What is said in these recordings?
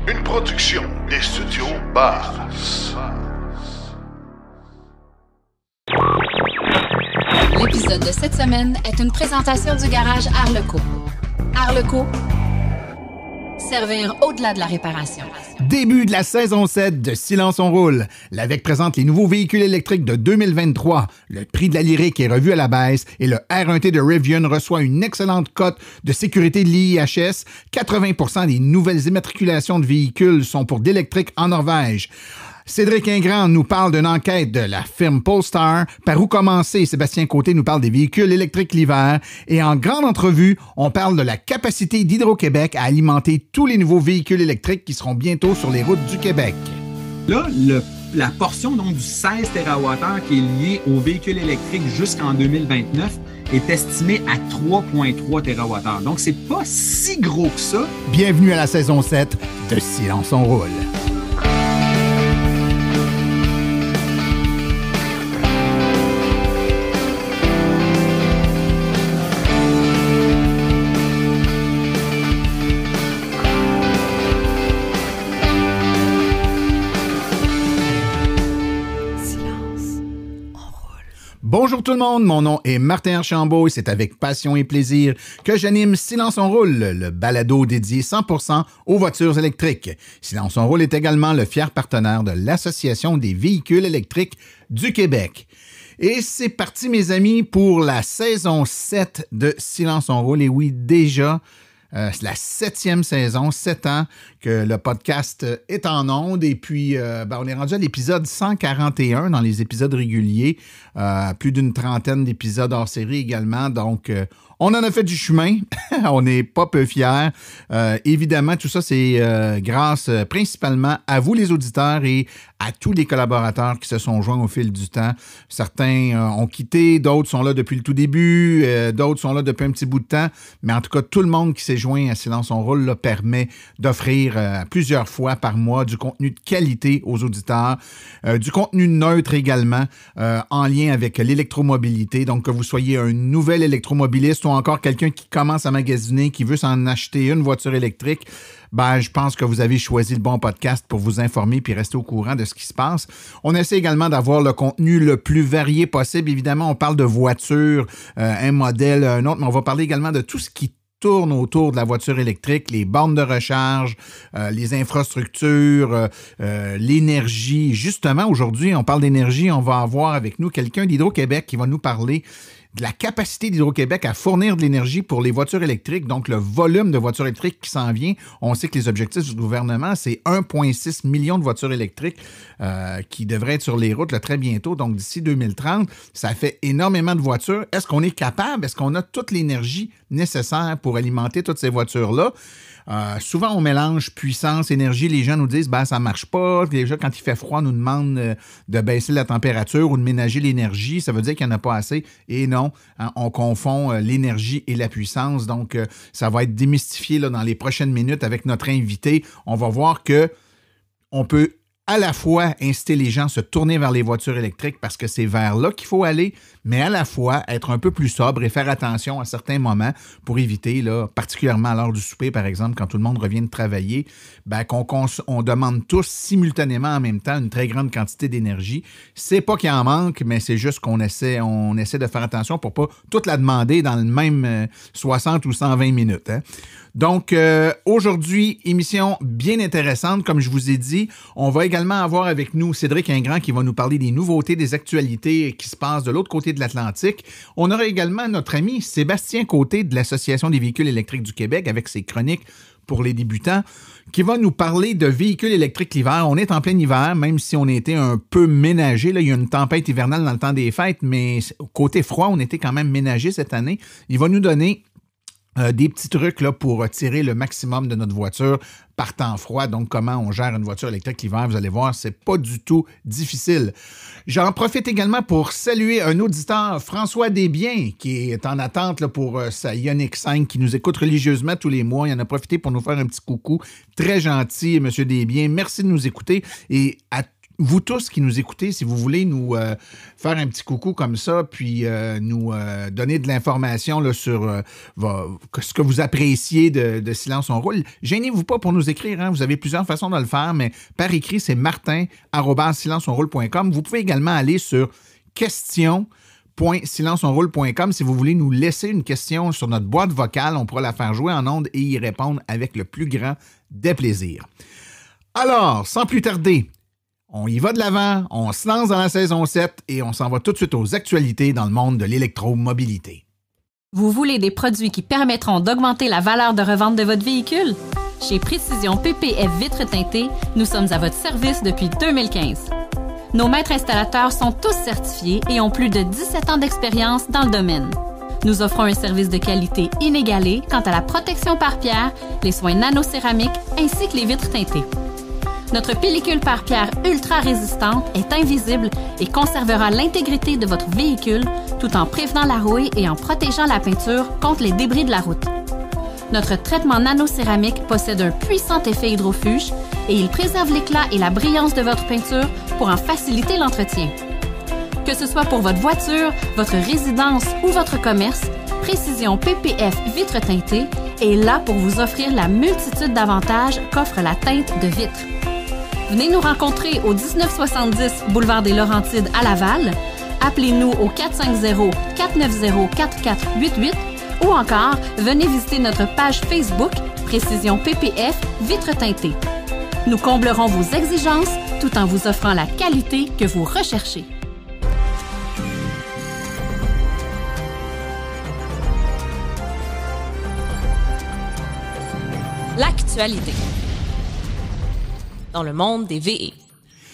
Une production des studios Bass. L'épisode de cette semaine est une présentation du garage Arleco. Arleco, servir au-delà de la réparation. Début de la saison 7 de Silence on roule. L'AVEC présente les nouveaux véhicules électriques de 2023. Le prix de la Lyriq est revu à la baisse et le R1T de Rivian reçoit une excellente cote de sécurité de l'IIHS. 80% des nouvelles immatriculations de véhicules sont pour d'électrique en Norvège. Cédric Ingrand nous parle d'une enquête de la firme Polestar. Par où commencer? Sébastien Côté nous parle des véhicules électriques l'hiver. Et en grande entrevue, on parle de la capacité d'Hydro-Québec à alimenter tous les nouveaux véhicules électriques qui seront bientôt sur les routes du Québec. Là, la portion donc du 16 TWh qui est liée aux véhicules électriques jusqu'en 2029 est estimée à 3,3 TWh. Donc, c'est pas si gros que ça. Bienvenue à la saison 7 de Silence on roule. Bonjour tout le monde, mon nom est Martin Archambault et c'est avec passion et plaisir que j'anime Silence on roule, le balado dédié 100% aux voitures électriques. Silence on roule est également le fier partenaire de l'Association des véhicules électriques du Québec. Et c'est parti mes amis pour la saison 7 de Silence on roule. Et oui, déjà, c'est la 7e saison, 7 ans que le podcast est en ondes. Et puis, on est rendu à l'épisode 141 dans les épisodes réguliers. Plus d'une trentaine d'épisodes hors série également. Donc, on en a fait du chemin. On n'est pas peu fiers. Évidemment, tout ça, c'est grâce principalement à vous, les auditeurs, et à tous les collaborateurs qui se sont joints au fil du temps. Certains ont quitté, d'autres sont là depuis le tout début, d'autres sont là depuis un petit bout de temps. Mais en tout cas, tout le monde qui s'est joint à Silence on roule là, permet d'offrir plusieurs fois par mois du contenu de qualité aux auditeurs, du contenu neutre également, en lien avec l'électromobilité. Donc, que vous soyez un nouvel électromobiliste ou encore quelqu'un qui commence à magasiner, qui veut s'en acheter une voiture électrique, je pense que vous avez choisi le bon podcast pour vous informer puis rester au courant de ce qui se passe. On essaie également d'avoir le contenu le plus varié possible. Évidemment, on parle de voitures, un modèle, un autre, mais on va parler également de tout ce qui tourne autour de la voiture électrique, les bornes de recharge, les infrastructures, l'énergie. Justement, aujourd'hui, on parle d'énergie. On va avoir avec nous quelqu'un d'Hydro-Québec qui va nous parler de la capacité d'Hydro-Québec à fournir de l'énergie pour les voitures électriques, donc le volume de voitures électriques qui s'en vient. On sait que les objectifs du gouvernement, c'est 1,6 million de voitures électriques qui devraient être sur les routes là, très bientôt, donc d'ici 2030. Ça fait énormément de voitures. Est-ce qu'on est capable? Est-ce qu'on a toute l'énergie nécessaire pour alimenter toutes ces voitures-là? Souvent, on mélange puissance, énergie. Les gens nous disent ça marche pas. Déjà, quand il fait froid, on nous demande de baisser la température ou de ménager l'énergie. Ça veut dire qu'il n'y en a pas assez. Et non, on confond l'énergie et la puissance. Donc, ça va être démystifié là, dans les prochaines minutes avec notre invité. On va voir que on peut à la fois inciter les gens à se tourner vers les voitures électriques parce que c'est vers là qu'il faut aller, mais à la fois être un peu plus sobre et faire attention à certains moments pour éviter, là, particulièrement à l'heure du souper, par exemple, quand tout le monde revient de travailler, on demande tous simultanément en même temps une très grande quantité d'énergie. C'est pas qu'il en manque, mais c'est juste qu'on essaie de faire attention pour pas toute la demander dans le même 60 ou 120 minutes. Hein. Donc, aujourd'hui, émission bien intéressante, comme je vous ai dit. On va également avoir avec nous Cédric Ingrand qui va nous parler des nouveautés, des actualités qui se passent de l'autre côté de l'Atlantique. On aura également notre ami Sébastien Côté de l'Association des véhicules électriques du Québec avec ses chroniques pour les débutants, qui va nous parler de véhicules électriques l'hiver. On est en plein hiver, même si on était un peu ménagé. Là, il y a une tempête hivernale dans le temps des fêtes, mais côté froid, on était quand même ménagé cette année. Il va nous donner des petits trucs là, pour tirer le maximum de notre voiture par temps froid. Donc, comment on gère une voiture électrique l'hiver, vous allez voir, c'est pas du tout difficile. J'en profite également pour saluer un auditeur, François Desbiens, qui est en attente là, pour sa Ioniq 5, qui nous écoute religieusement tous les mois. Il en a profité pour nous faire un petit coucou. Très gentil, M. Desbiens. Merci de nous écouter. Et vous tous qui nous écoutez, si vous voulez nous faire un petit coucou comme ça, puis nous donner de l'information là, sur ce que vous appréciez de Silence on roule, gênez-vous pas pour nous écrire. Hein? Vous avez plusieurs façons de le faire, mais par écrit, c'est martin@silenceonroule.com. Vous pouvez également aller sur question.silenceonroule.com si vous voulez nous laisser une question sur notre boîte vocale. On pourra la faire jouer en ondes et y répondre avec le plus grand des plaisirs. Alors, sans plus tarder, on y va de l'avant, on se lance dans la saison 7 et on s'en va tout de suite aux actualités dans le monde de l'électromobilité. Vous voulez des produits qui permettront d'augmenter la valeur de revente de votre véhicule? Chez Précision PPF Vitres teintées, nous sommes à votre service depuis 2015. Nos maîtres installateurs sont tous certifiés et ont plus de 17 ans d'expérience dans le domaine. Nous offrons un service de qualité inégalé quant à la protection par pierre, les soins nanocéramiques ainsi que les vitres teintées. Notre pellicule par pierre ultra résistante est invisible et conservera l'intégrité de votre véhicule tout en prévenant la rouille et en protégeant la peinture contre les débris de la route. Notre traitement nanocéramique possède un puissant effet hydrofuge et il préserve l'éclat et la brillance de votre peinture pour en faciliter l'entretien. Que ce soit pour votre voiture, votre résidence ou votre commerce, Précision PPF Vitres teintées est là pour vous offrir la multitude d'avantages qu'offre la teinte de vitre. Venez nous rencontrer au 1970 Boulevard des Laurentides à Laval. Appelez-nous au 450-490-4488 ou encore venez visiter notre page Facebook Précision PPF Vitres teintées. Nous comblerons vos exigences tout en vous offrant la qualité que vous recherchez. L'actualité dans le monde des VE.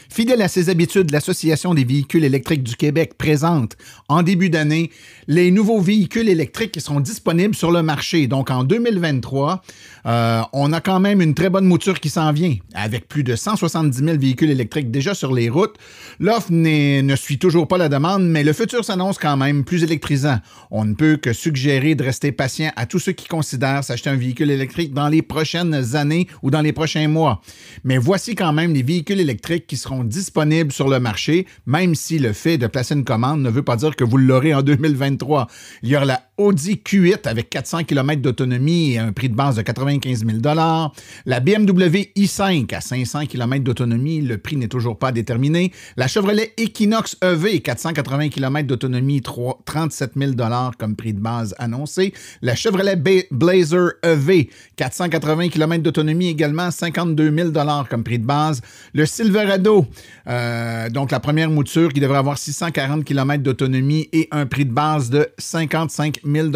Fidèle à ses habitudes, l'Association des véhicules électriques du Québec présente en début d'année les nouveaux véhicules électriques qui seront disponibles sur le marché. Donc en 2023, on a quand même une très bonne mouture qui s'en vient. Avec plus de 170 000 véhicules électriques déjà sur les routes, l'offre ne suit toujours pas la demande, mais le futur s'annonce quand même plus électrisant. On ne peut que suggérer de rester patient à tous ceux qui considèrent s'acheter un véhicule électrique dans les prochaines années ou dans les prochains mois. Mais voici quand même les véhicules électriques qui seront disponibles sur le marché, même si le fait de placer une commande ne veut pas dire que vous l'aurez en 2023. Il y aura la Audi Q8 avec 400 km d'autonomie et un prix de base de 95 000 $. La BMW i5 à 500 km d'autonomie, le prix n'est toujours pas déterminé. La Chevrolet Equinox EV, 480 km d'autonomie, 37 000 $ comme prix de base annoncé. La Chevrolet Blazer EV, 480 km d'autonomie également, 52 000 $ comme prix de base. Le Silverado, donc la première mouture qui devrait avoir 640 km d'autonomie et un prix de base de 55 000 $.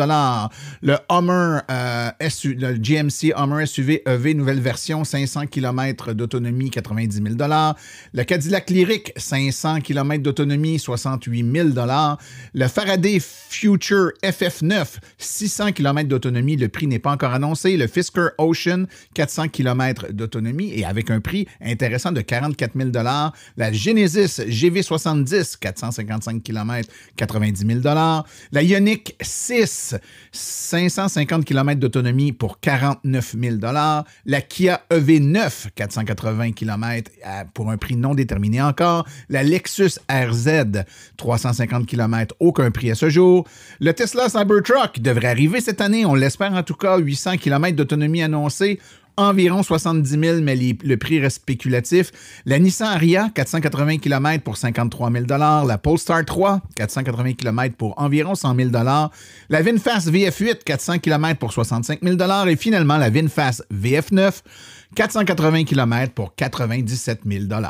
Le Hummer, le GMC Hummer SUV EV, nouvelle version, 500 km d'autonomie, 90 000 $. Le Cadillac Lyriq, 500 km d'autonomie, 68 000 $. Le Faraday Future FF9, 600 km d'autonomie, le prix n'est pas encore annoncé. Le Fisker Ocean, 400 km d'autonomie et avec un prix intéressant de 44 000 $. La Genesis GV70, 455 km, 90 000 $. La Ioniq 6, 550 km d'autonomie pour 49 000 $. La Kia EV9, 480 km pour un prix non déterminé encore. La Lexus RZ, 350 km, aucun prix à ce jour. Le Tesla Cybertruck devrait arriver cette année, on l'espère en tout cas, 800 km d'autonomie annoncée. Environ 70 000, mais le prix reste spéculatif. La Nissan Ariya, 480 km pour 53 000 $. La Polestar 3, 480 km pour environ 100 000 $. La VinFast VF8, 400 km pour 65 000 $. Et finalement, la VinFast VF9, 480 km pour 97 000 $.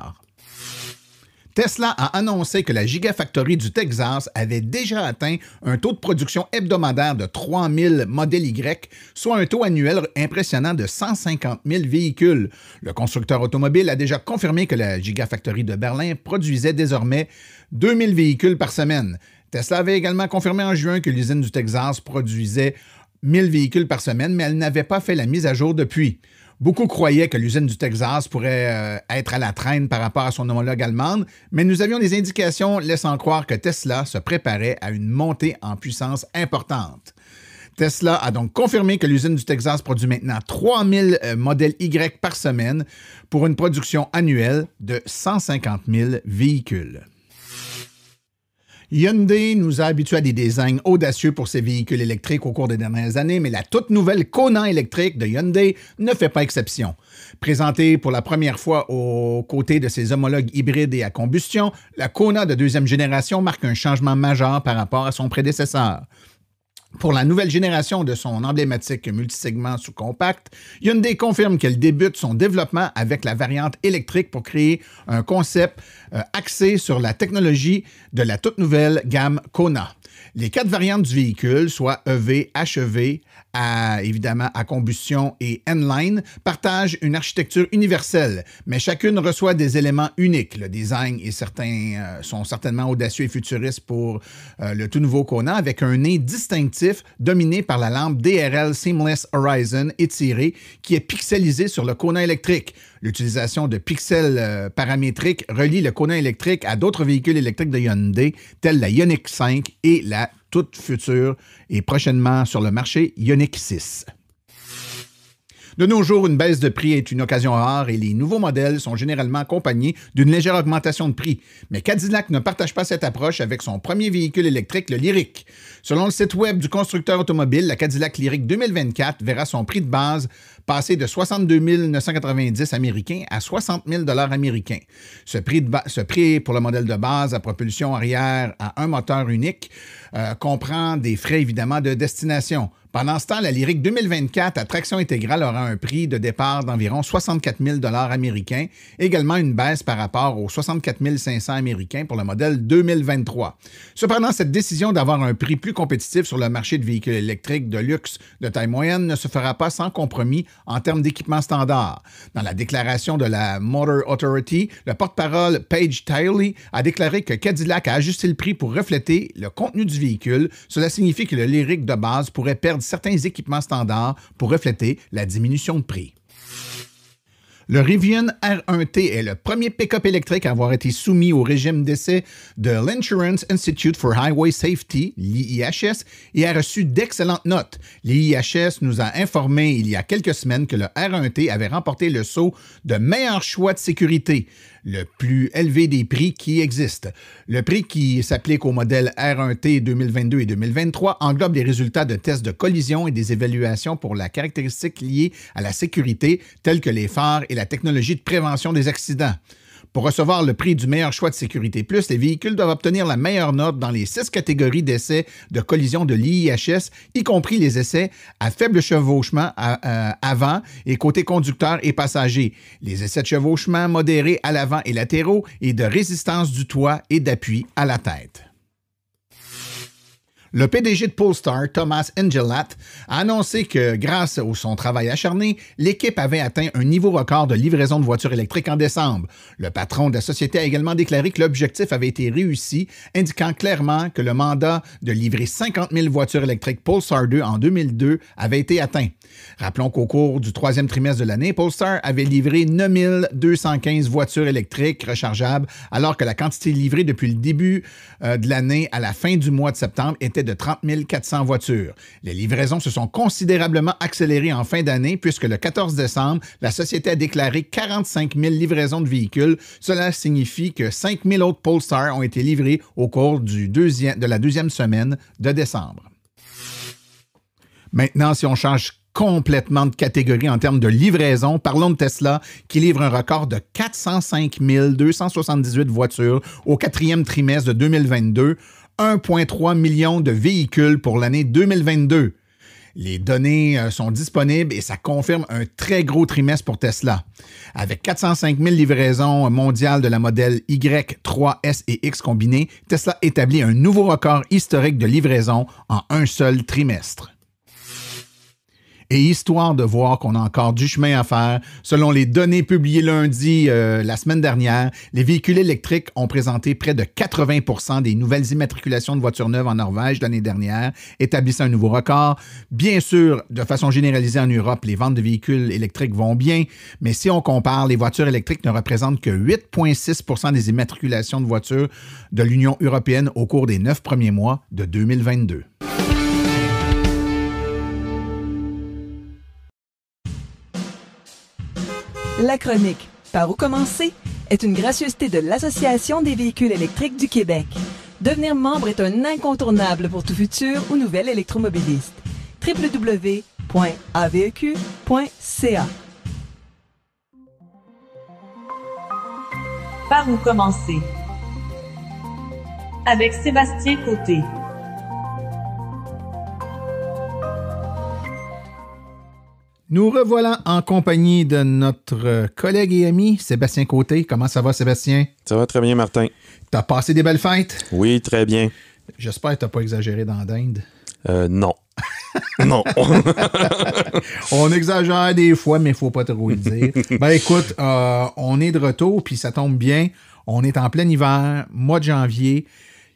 Tesla a annoncé que la Gigafactory du Texas avait déjà atteint un taux de production hebdomadaire de 3000 modèles Y, soit un taux annuel impressionnant de 150 000 véhicules. Le constructeur automobile a déjà confirmé que la Gigafactory de Berlin produisait désormais 2000 véhicules par semaine. Tesla avait également confirmé en juin que l'usine du Texas produisait 1000 véhicules par semaine, mais elle n'avait pas fait la mise à jour depuis. Beaucoup croyaient que l'usine du Texas pourrait être à la traîne par rapport à son homologue allemande, mais nous avions des indications laissant croire que Tesla se préparait à une montée en puissance importante. Tesla a donc confirmé que l'usine du Texas produit maintenant 3000 modèles Y par semaine pour une production annuelle de 150 000 véhicules. Hyundai nous a habitués à des designs audacieux pour ses véhicules électriques au cours des dernières années, mais la toute nouvelle Kona électrique de Hyundai ne fait pas exception. Présentée pour la première fois aux côtés de ses homologues hybrides et à combustion, la Kona de deuxième génération marque un changement majeur par rapport à son prédécesseur. Pour la nouvelle génération de son emblématique multisegment sous-compact, Hyundai confirme qu'elle débute son développement avec la variante électrique pour créer un concept axé sur la technologie de la toute nouvelle gamme Kona. Les 4 variantes du véhicule, soit EV, HEV, évidemment à combustion et N-Line, partagent une architecture universelle, mais chacune reçoit des éléments uniques. Le design et certains sont certainement audacieux et futuristes pour le tout nouveau Kona, avec un nez distinctif dominé par la lampe DRL Seamless Horizon étirée qui est pixelisée sur le Kona électrique. L'utilisation de pixels paramétriques relie le Kona électrique à d'autres véhicules électriques de Hyundai, tels la Ioniq 5 et la toute future et prochainement sur le marché Ioniq 6. De nos jours, une baisse de prix est une occasion rare et les nouveaux modèles sont généralement accompagnés d'une légère augmentation de prix. Mais Cadillac ne partage pas cette approche avec son premier véhicule électrique, le Lyriq. Selon le site web du constructeur automobile, la Cadillac Lyriq 2024 verra son prix de base passer de 62 990 américains à 60 000 américains. Ce prix pour le modèle de base à propulsion arrière à un moteur unique comprend des frais évidemment de destination. Pendant ce temps, la Lyriq 2024 à traction intégrale aura un prix de départ d'environ 64 000 américains, également une baisse par rapport aux 64 500 américains pour le modèle 2023. Cependant, cette décision d'avoir un prix plus compétitif sur le marché de véhicules électriques de luxe de taille moyenne ne se fera pas sans compromis en termes d'équipement standard. Dans la déclaration de la Motor Authority, le porte-parole Paige Tiley a déclaré que Cadillac a ajusté le prix pour refléter le contenu du véhicule. Cela signifie que le Lyriq de base pourrait perdre certains équipements standards pour refléter la diminution de prix. Le Rivian R1T est le premier pick-up électrique à avoir été soumis au régime d'essai de l'Insurance Institute for Highway Safety, l'IIHS, et a reçu d'excellentes notes. L'IIHS nous a informé il y a quelques semaines que le R1T avait remporté le sceau de meilleur choix de sécurité, le plus élevé des prix qui existent. Le prix qui s'applique au modèle R1T 2022 et 2023 englobe les résultats de tests de collision et des évaluations pour la caractéristique liée à la sécurité, telles que les phares et la technologie de prévention des accidents. Pour recevoir le prix du meilleur choix de sécurité plus, les véhicules doivent obtenir la meilleure note dans les 6 catégories d'essais de collision de l'IIHS, y compris les essais à faible chevauchement avant et côté conducteur et passager, les essais de chevauchement modérés à l'avant et latéraux et de résistance du toit et d'appui à la tête. Le PDG de Polestar, Thomas Ingenlath, a annoncé que, grâce à son travail acharné, l'équipe avait atteint un niveau record de livraison de voitures électriques en décembre. Le patron de la société a également déclaré que l'objectif avait été réussi, indiquant clairement que le mandat de livrer 50 000 voitures électriques Polestar 2 en 2002 avait été atteint. Rappelons qu'au cours du 3e trimestre de l'année, Polestar avait livré 9 215 voitures électriques rechargeables, alors que la quantité livrée depuis le début de l'année à la fin du mois de septembre était de 30 400 voitures. Les livraisons se sont considérablement accélérées en fin d'année puisque le 14 décembre, la société a déclaré 45 000 livraisons de véhicules. Cela signifie que 5 000 autres Polestar ont été livrés au cours de la deuxième semaine de décembre. Maintenant, si on change complètement de catégorie en termes de livraison, parlons de Tesla qui livre un record de 405 278 voitures au 4e trimestre de 2022, 1,3 million de véhicules pour l'année 2022. Les données sont disponibles et ça confirme un très gros trimestre pour Tesla. Avec 405 000 livraisons mondiales de la modèle Y, 3, S et X combinés, Tesla établit un nouveau record historique de livraison en un seul trimestre. Et histoire de voir qu'on a encore du chemin à faire, selon les données publiées lundi la semaine dernière, les véhicules électriques ont présenté près de 80% des nouvelles immatriculations de voitures neuves en Norvège l'année dernière, établissant un nouveau record. Bien sûr, de façon généralisée en Europe, les ventes de véhicules électriques vont bien, mais si on compare, les voitures électriques ne représentent que 8,6% des immatriculations de voitures de l'Union européenne au cours des 9 premiers mois de 2022. La chronique « Par où commencer ?» est une gracieuseté de l'Association des véhicules électriques du Québec. Devenir membre est un incontournable pour tout futur ou nouvel électromobiliste. www.aveq.ca. Par où commencer? Avec Sébastien Côté. Nous revoilà en compagnie de notre collègue et ami Sébastien Côté. Comment ça va, Sébastien? Ça va très bien, Martin. T'as passé des belles fêtes? Oui, très bien. J'espère que t'as pas exagéré dans la dinde. Non. Non. On exagère des fois, mais il faut pas trop le dire. Ben écoute, on est de retour, puis ça tombe bien. On est en plein hiver, mois de janvier.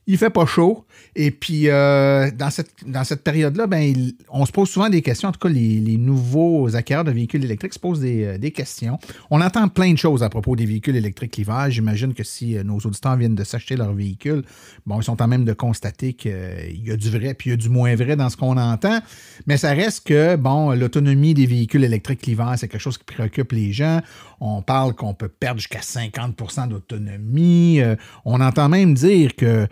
Il fait pas chaud. Et puis, dans cette période-là, ben, on se pose souvent des questions. En tout cas, les nouveaux acquéreurs de véhicules électriques se posent des questions. On entend plein de choses à propos des véhicules électriques l'hiver. J'imagine que si nos auditeurs viennent de s'acheter leur véhicule, bon, ils sont en même de constater qu'il y a du vrai puis il y a du moins vrai dans ce qu'on entend. Mais ça reste que, bon, l'autonomie des véhicules électriques l'hiver, c'est quelque chose qui préoccupe les gens. On parle qu'on peut perdre jusqu'à 50% d'autonomie. On entend même dire que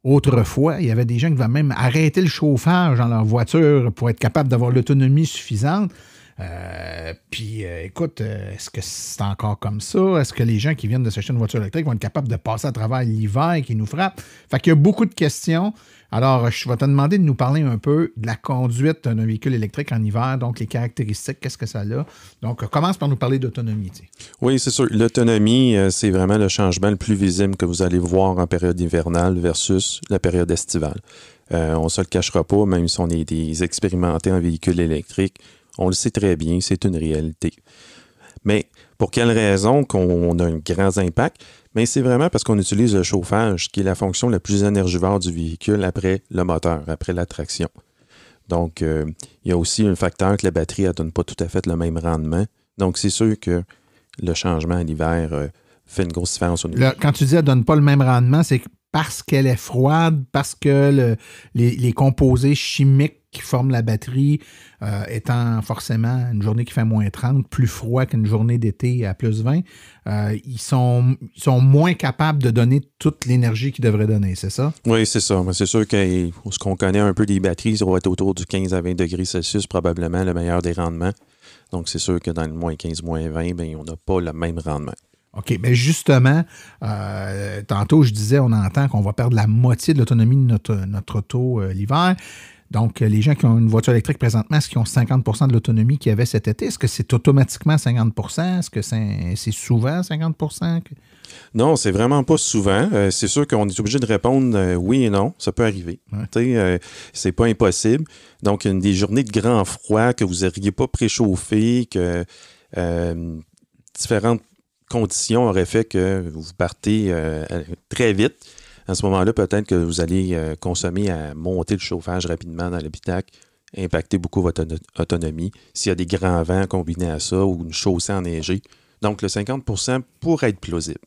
autrefois, il y avait des gens qui devaient même arrêter le chauffage dans leur voiture pour être capable d'avoir l'autonomie suffisante. Écoute, est-ce que c'est encore comme ça? Est-ce que les gens qui viennent de s'acheter une voiture électrique vont être capables de passer à travers l'hiver qui nous frappe? Fait qu'il y a beaucoup de questions. Alors, je vais te demander de nous parler un peu de la conduite d'un véhicule électrique en hiver, donc les caractéristiques, qu'est-ce que ça a. Donc, commence par nous parler d'autonomie. Tu sais. Oui, c'est sûr. L'autonomie, c'est vraiment le changement le plus visible que vous allez voir en période hivernale versus la période estivale. On ne se le cachera pas, même si on est des expérimentés en véhicule électrique, on le sait très bien, c'est une réalité. Mais pour quelle raison qu'on a un grand impact? Mais c'est vraiment parce qu'on utilise le chauffage, qui est la fonction la plus énergivore du véhicule après le moteur, après la traction. Donc, il y a aussi un facteur que la batterie ne donne pas tout à fait le même rendement. Donc, c'est sûr que le changement à l'hiver fait une grosse différence au niveau. Quand tu dis qu'elle ne donne pas le même rendement, c'est parce qu'elle est froide, parce que les composés chimiques qui forment la batterie étant forcément une journée qui fait moins 30, plus froid qu'une journée d'été à plus 20, ils sont moins capables de donner toute l'énergie qu'ils devraient donner, c'est ça? Oui, c'est ça. C'est sûr que ce qu'on connaît un peu des batteries, ça va être autour du 15 à 20 degrés Celsius, probablement le meilleur des rendements. Donc, c'est sûr que dans le moins 15, moins 20, bien, on n'a pas le même rendement. OK, bien justement, tantôt, je disais, on entend qu'on va perdre la moitié de l'autonomie de notre auto l'hiver. Donc, les gens qui ont une voiture électrique présentement, est-ce qu'ils ont 50% de l'autonomie qu'il y avait cet été? Est-ce que c'est automatiquement 50%? Est-ce que c'est souvent 50%? Non, c'est vraiment pas souvent. C'est sûr qu'on est obligé de répondre oui et non. Ça peut arriver. Ouais. C'est pas impossible. Donc, des journées de grand froid que vous n'auriez pas préchauffé, que différentes conditions auraient fait que vous partez très vite. À ce moment-là, peut-être que vous allez consommer à monter le chauffage rapidement dans l'habitacle, impacter beaucoup votre autonomie. S'il y a des grands vents combinés à ça ou une chaussée enneigée. Donc, le 50% pourrait être plausible.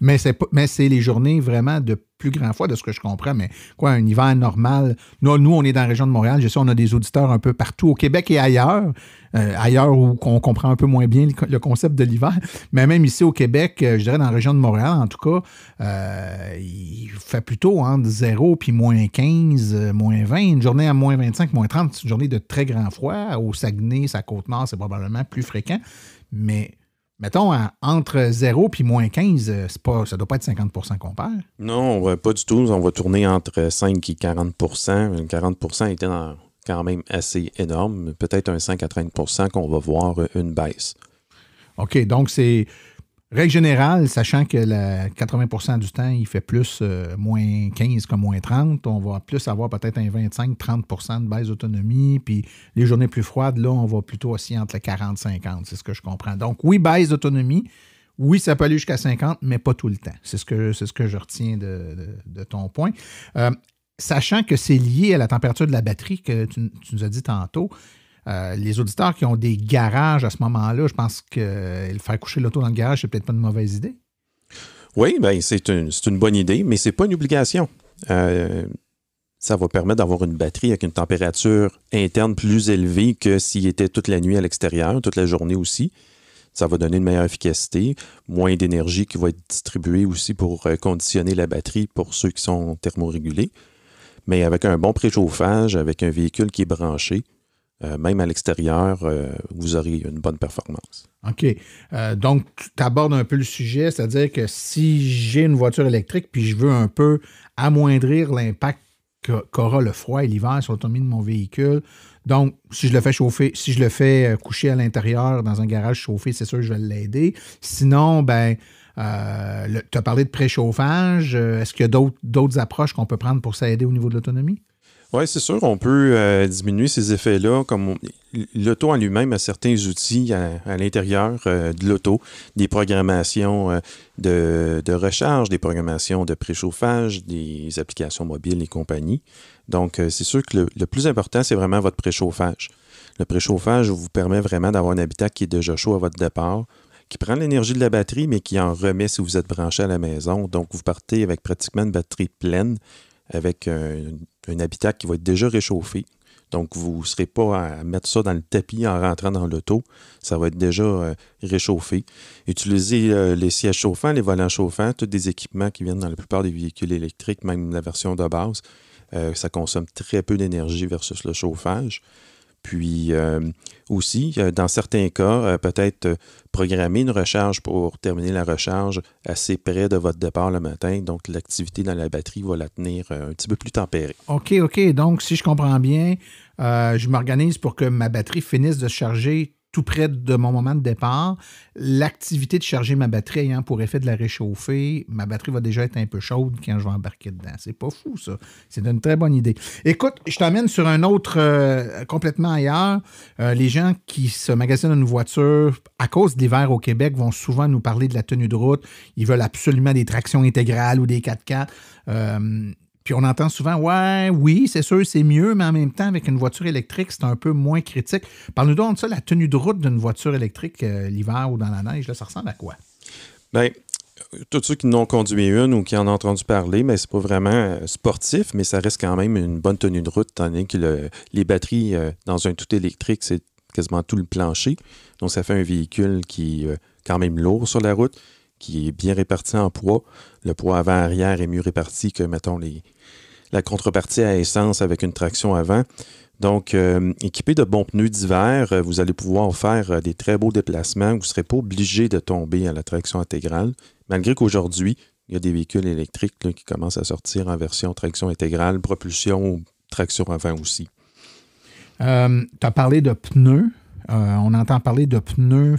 Mais c'est les journées vraiment de plus grand froid, de ce que je comprends. Mais quoi, un hiver normal? Nous, on est dans la région de Montréal. Je sais, on a des auditeurs un peu partout au Québec et ailleurs. Ailleurs où on comprend un peu moins bien le concept de l'hiver. Mais même ici au Québec, je dirais dans la région de Montréal, en tout cas, il fait plutôt entre 0 puis moins 15, moins 20. Une journée à moins 25, moins 30, c'est une journée de très grand froid. Au Saguenay, sa Côte-Nord, c'est probablement plus fréquent. Mais mettons, entre 0 puis moins 15, ça ne doit pas être 50% qu'on perd. Non, pas du tout. On va tourner entre 5 et 40%. 40% était quand même assez énorme. Peut-être un 5 à 30% qu'on va voir une baisse. OK, donc c'est règle générale, sachant que 80% du temps, il fait plus moins 15 que moins 30. On va plus avoir peut-être un 25-30% de baisse d'autonomie. Puis les journées plus froides, là, on va plutôt aussi entre les 40-50. C'est ce que je comprends. Donc, oui, baisse d'autonomie. Oui, ça peut aller jusqu'à 50, mais pas tout le temps. C'est ce que je retiens de ton point. Sachant que c'est lié à la température de la batterie que tu nous as dit tantôt, les auditeurs qui ont des garages à ce moment-là, je pense que faire coucher l'auto dans le garage, c'est peut-être pas une mauvaise idée. Oui, bien, c'est une bonne idée, mais c'est pas une obligation. Ça va permettre d'avoir une batterie avec une température interne plus élevée que s'il était toute la nuit à l'extérieur, toute la journée aussi. Ça va donner une meilleure efficacité, moins d'énergie qui va être distribuée aussi pour conditionner la batterie pour ceux qui sont thermorégulés. Mais avec un bon préchauffage, avec un véhicule qui est branché, même à l'extérieur, vous aurez une bonne performance. OK. Donc, tu abordes un peu le sujet, c'est-à-dire que si j'ai une voiture électrique puis je veux un peu amoindrir l'impact qu'aura le froid et l'hiver sur l'autonomie de mon véhicule, donc, si je le fais chauffer, si je le fais coucher à l'intérieur dans un garage chauffé, c'est sûr que je vais l'aider. Sinon, tu as parlé de préchauffage. Est-ce qu'il y a d'autres approches qu'on peut prendre pour s'aider au niveau de l'autonomie? Oui, c'est sûr, on peut diminuer ces effets-là. Comme l'auto en lui-même a certains outils à l'intérieur de l'auto, des programmations de recharge, des programmations de préchauffage, des applications mobiles et compagnie. Donc, c'est sûr que le plus important, c'est vraiment votre préchauffage. Le préchauffage vous permet vraiment d'avoir un habitacle qui est déjà chaud à votre départ, qui prend l'énergie de la batterie, mais qui en remet si vous êtes branché à la maison. Donc, vous partez avec pratiquement une batterie pleine, avec un habitacle qui va être déjà réchauffé. Donc, vous ne serez pas à mettre ça dans le tapis en rentrant dans l'auto. Ça va être déjà réchauffé. Utilisez les sièges chauffants, les volants chauffants, tous des équipements qui viennent dans la plupart des véhicules électriques, même la version de base. Ça consomme très peu d'énergie versus le chauffage. Puis aussi, dans certains cas, peut-être programmer une recharge pour terminer la recharge assez près de votre départ le matin. Donc, l'activité dans la batterie va la tenir un petit peu plus tempérée. OK. Donc, si je comprends bien, je m'organise pour que ma batterie finisse de se charger tout près de mon moment de départ. L'activité de charger ma batterie ayant pour effet de la réchauffer, ma batterie va déjà être un peu chaude quand je vais embarquer dedans. C'est pas fou, ça. C'est une très bonne idée. Écoute, je t'emmène sur un autre complètement ailleurs. Les gens qui se magasinent une voiture à cause de l'hiver au Québec vont souvent nous parler de la tenue de route. Ils veulent absolument des tractions intégrales ou des 4x4. Puis on entend souvent, oui, c'est sûr, c'est mieux, mais en même temps, avec une voiture électrique, c'est un peu moins critique. Parle-nous donc de ça, la tenue de route d'une voiture électrique l'hiver ou dans la neige, là, ça ressemble à quoi? Bien, tous ceux qui n'ont conduit une ou qui en ont entendu parler, mais c'est pas vraiment sportif, mais ça reste quand même une bonne tenue de route, étant donné que les batteries dans un tout électrique, c'est quasiment tout le plancher. Donc, ça fait un véhicule qui est quand même lourd sur la route, qui est bien réparti en poids. Le poids avant-arrière est mieux réparti que, mettons, la contrepartie à essence avec une traction avant. Donc, équipé de bons pneus d'hiver, vous allez pouvoir faire des très beaux déplacements. Vous ne serez pas obligé de tomber à la traction intégrale. Malgré qu'aujourd'hui, il y a des véhicules électriques là, qui commencent à sortir en version traction intégrale, propulsion ou traction avant aussi. Tu as parlé de pneus. On entend parler de pneus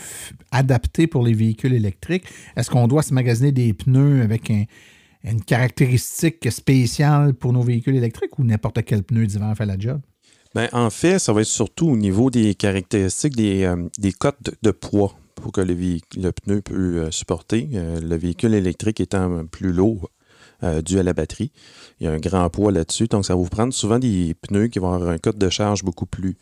adaptés pour les véhicules électriques. Est-ce qu'on doit se magasiner des pneus avec une caractéristique spéciale pour nos véhicules électriques ou n'importe quel pneu d'hiver fait la job? Bien, en fait, ça va être surtout au niveau des caractéristiques des cotes de poids pour que le pneu peut supporter. Le véhicule électrique étant plus lourd dû à la batterie, il y a un grand poids là-dessus. Donc, ça va vous prendre souvent des pneus qui vont avoir un code de charge beaucoup plus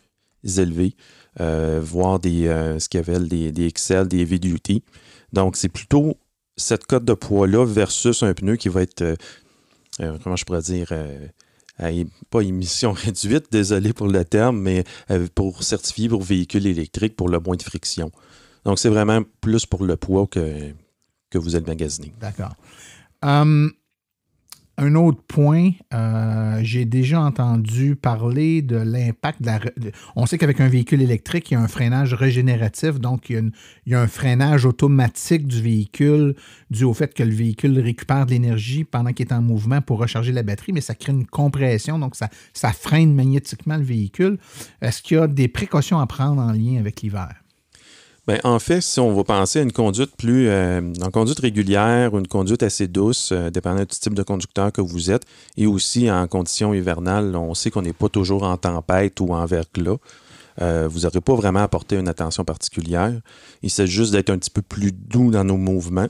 élevé, voire ce qu'ils appellent des XL, des heavy-duty. Donc, c'est plutôt cette cote de poids-là versus un pneu qui va être, comment je pourrais dire, pas émission réduite, désolé pour le terme, mais pour certifier pour véhicule électrique pour le moins de friction. Donc, c'est vraiment plus pour le poids que vous allez magasiner. D'accord. Un autre point, j'ai déjà entendu parler de l'impact on sait qu'avec un véhicule électrique, il y a un freinage régénératif, donc il y a un freinage automatique du véhicule dû au fait que le véhicule récupère de l'énergie pendant qu'il est en mouvement pour recharger la batterie, mais ça crée une compression, donc ça freine magnétiquement le véhicule. Est-ce qu'il y a des précautions à prendre en lien avec l'hiver? Bien, en fait, si on va penser à une conduite en conduite régulière ou une conduite assez douce, dépendant du type de conducteur que vous êtes, et aussi en conditions hivernales, on sait qu'on n'est pas toujours en tempête ou en verglas. Vous n'aurez pas vraiment à porter une attention particulière. Il s'agit juste d'être un petit peu plus doux dans nos mouvements.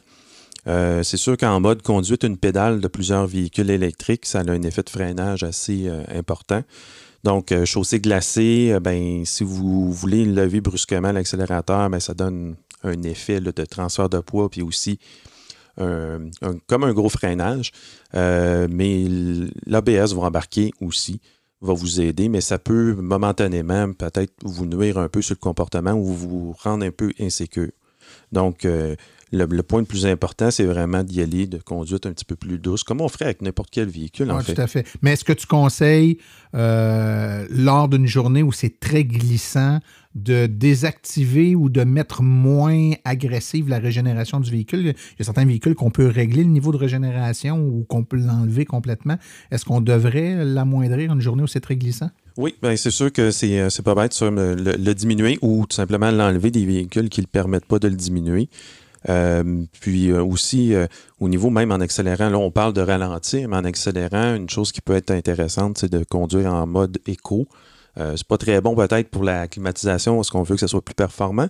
C'est sûr qu'en mode conduite, une pédale de plusieurs véhicules électriques, ça a un effet de freinage assez important. Donc, chaussée glacée, si vous voulez lever brusquement l'accélérateur, ça donne un effet là, de transfert de poids, puis aussi comme un gros freinage. Mais l'ABS va embarquer aussi, va vous aider, mais ça peut momentanément peut-être vous nuire un peu sur le comportement ou vous rendre un peu insécure. Donc, le point le plus important, c'est vraiment d'y aller de conduite un petit peu plus douce, comme on ferait avec n'importe quel véhicule, en fait. Tout à fait. Mais est-ce que tu conseilles, lors d'une journée où c'est très glissant, de désactiver ou de mettre moins agressive la régénération du véhicule? Il y a certains véhicules qu'on peut régler le niveau de régénération ou qu'on peut l'enlever complètement. Est-ce qu'on devrait l'amoindrir une journée où c'est très glissant? Oui, bien c'est sûr que c'est pas bête ça, le diminuer ou tout simplement l'enlever des véhicules qui ne le permettent pas de le diminuer. Puis aussi, au niveau même en accélérant, là on parle de ralentir, mais en accélérant, une chose qui peut être intéressante, c'est de conduire en mode éco. C'est pas très bon peut-être pour la climatisation parce qu'on veut que ça soit plus performant.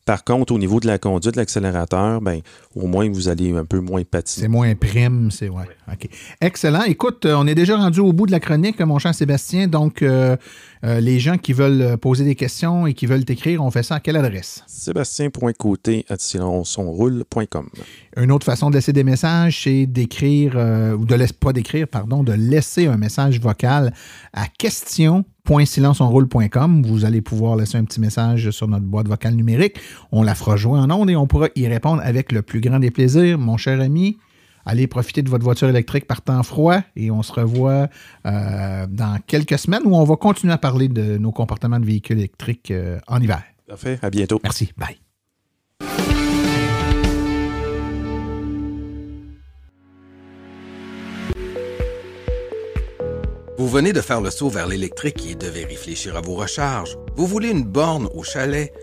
Par contre, au niveau de la conduite de l'accélérateur, ben, au moins, vous allez un peu moins patiner. C'est moins prime, c'est ouais. OK. Excellent. Écoute, on est déjà rendu au bout de la chronique, mon cher Sébastien. Donc, les gens qui veulent poser des questions et qui veulent t'écrire, on fait ça à quelle adresse? Sébastien.côté@silenceonroule.com. Une autre façon de laisser des messages, c'est d'écrire, ou de laisser un message vocal à question.silenceonroule.com. Vous allez pouvoir laisser un petit message sur notre boîte vocale numérique. On la fera jouer en ondes et on pourra y répondre avec le plus grand des plaisirs. Mon cher ami, allez profiter de votre voiture électrique par temps froid et on se revoit dans quelques semaines où on va continuer à parler de nos comportements de véhicules électriques en hiver. Parfait. À bientôt. Merci. Bye. Vous venez de faire le saut vers l'électrique et devez réfléchir à vos recharges. Vous voulez une borne au chalet?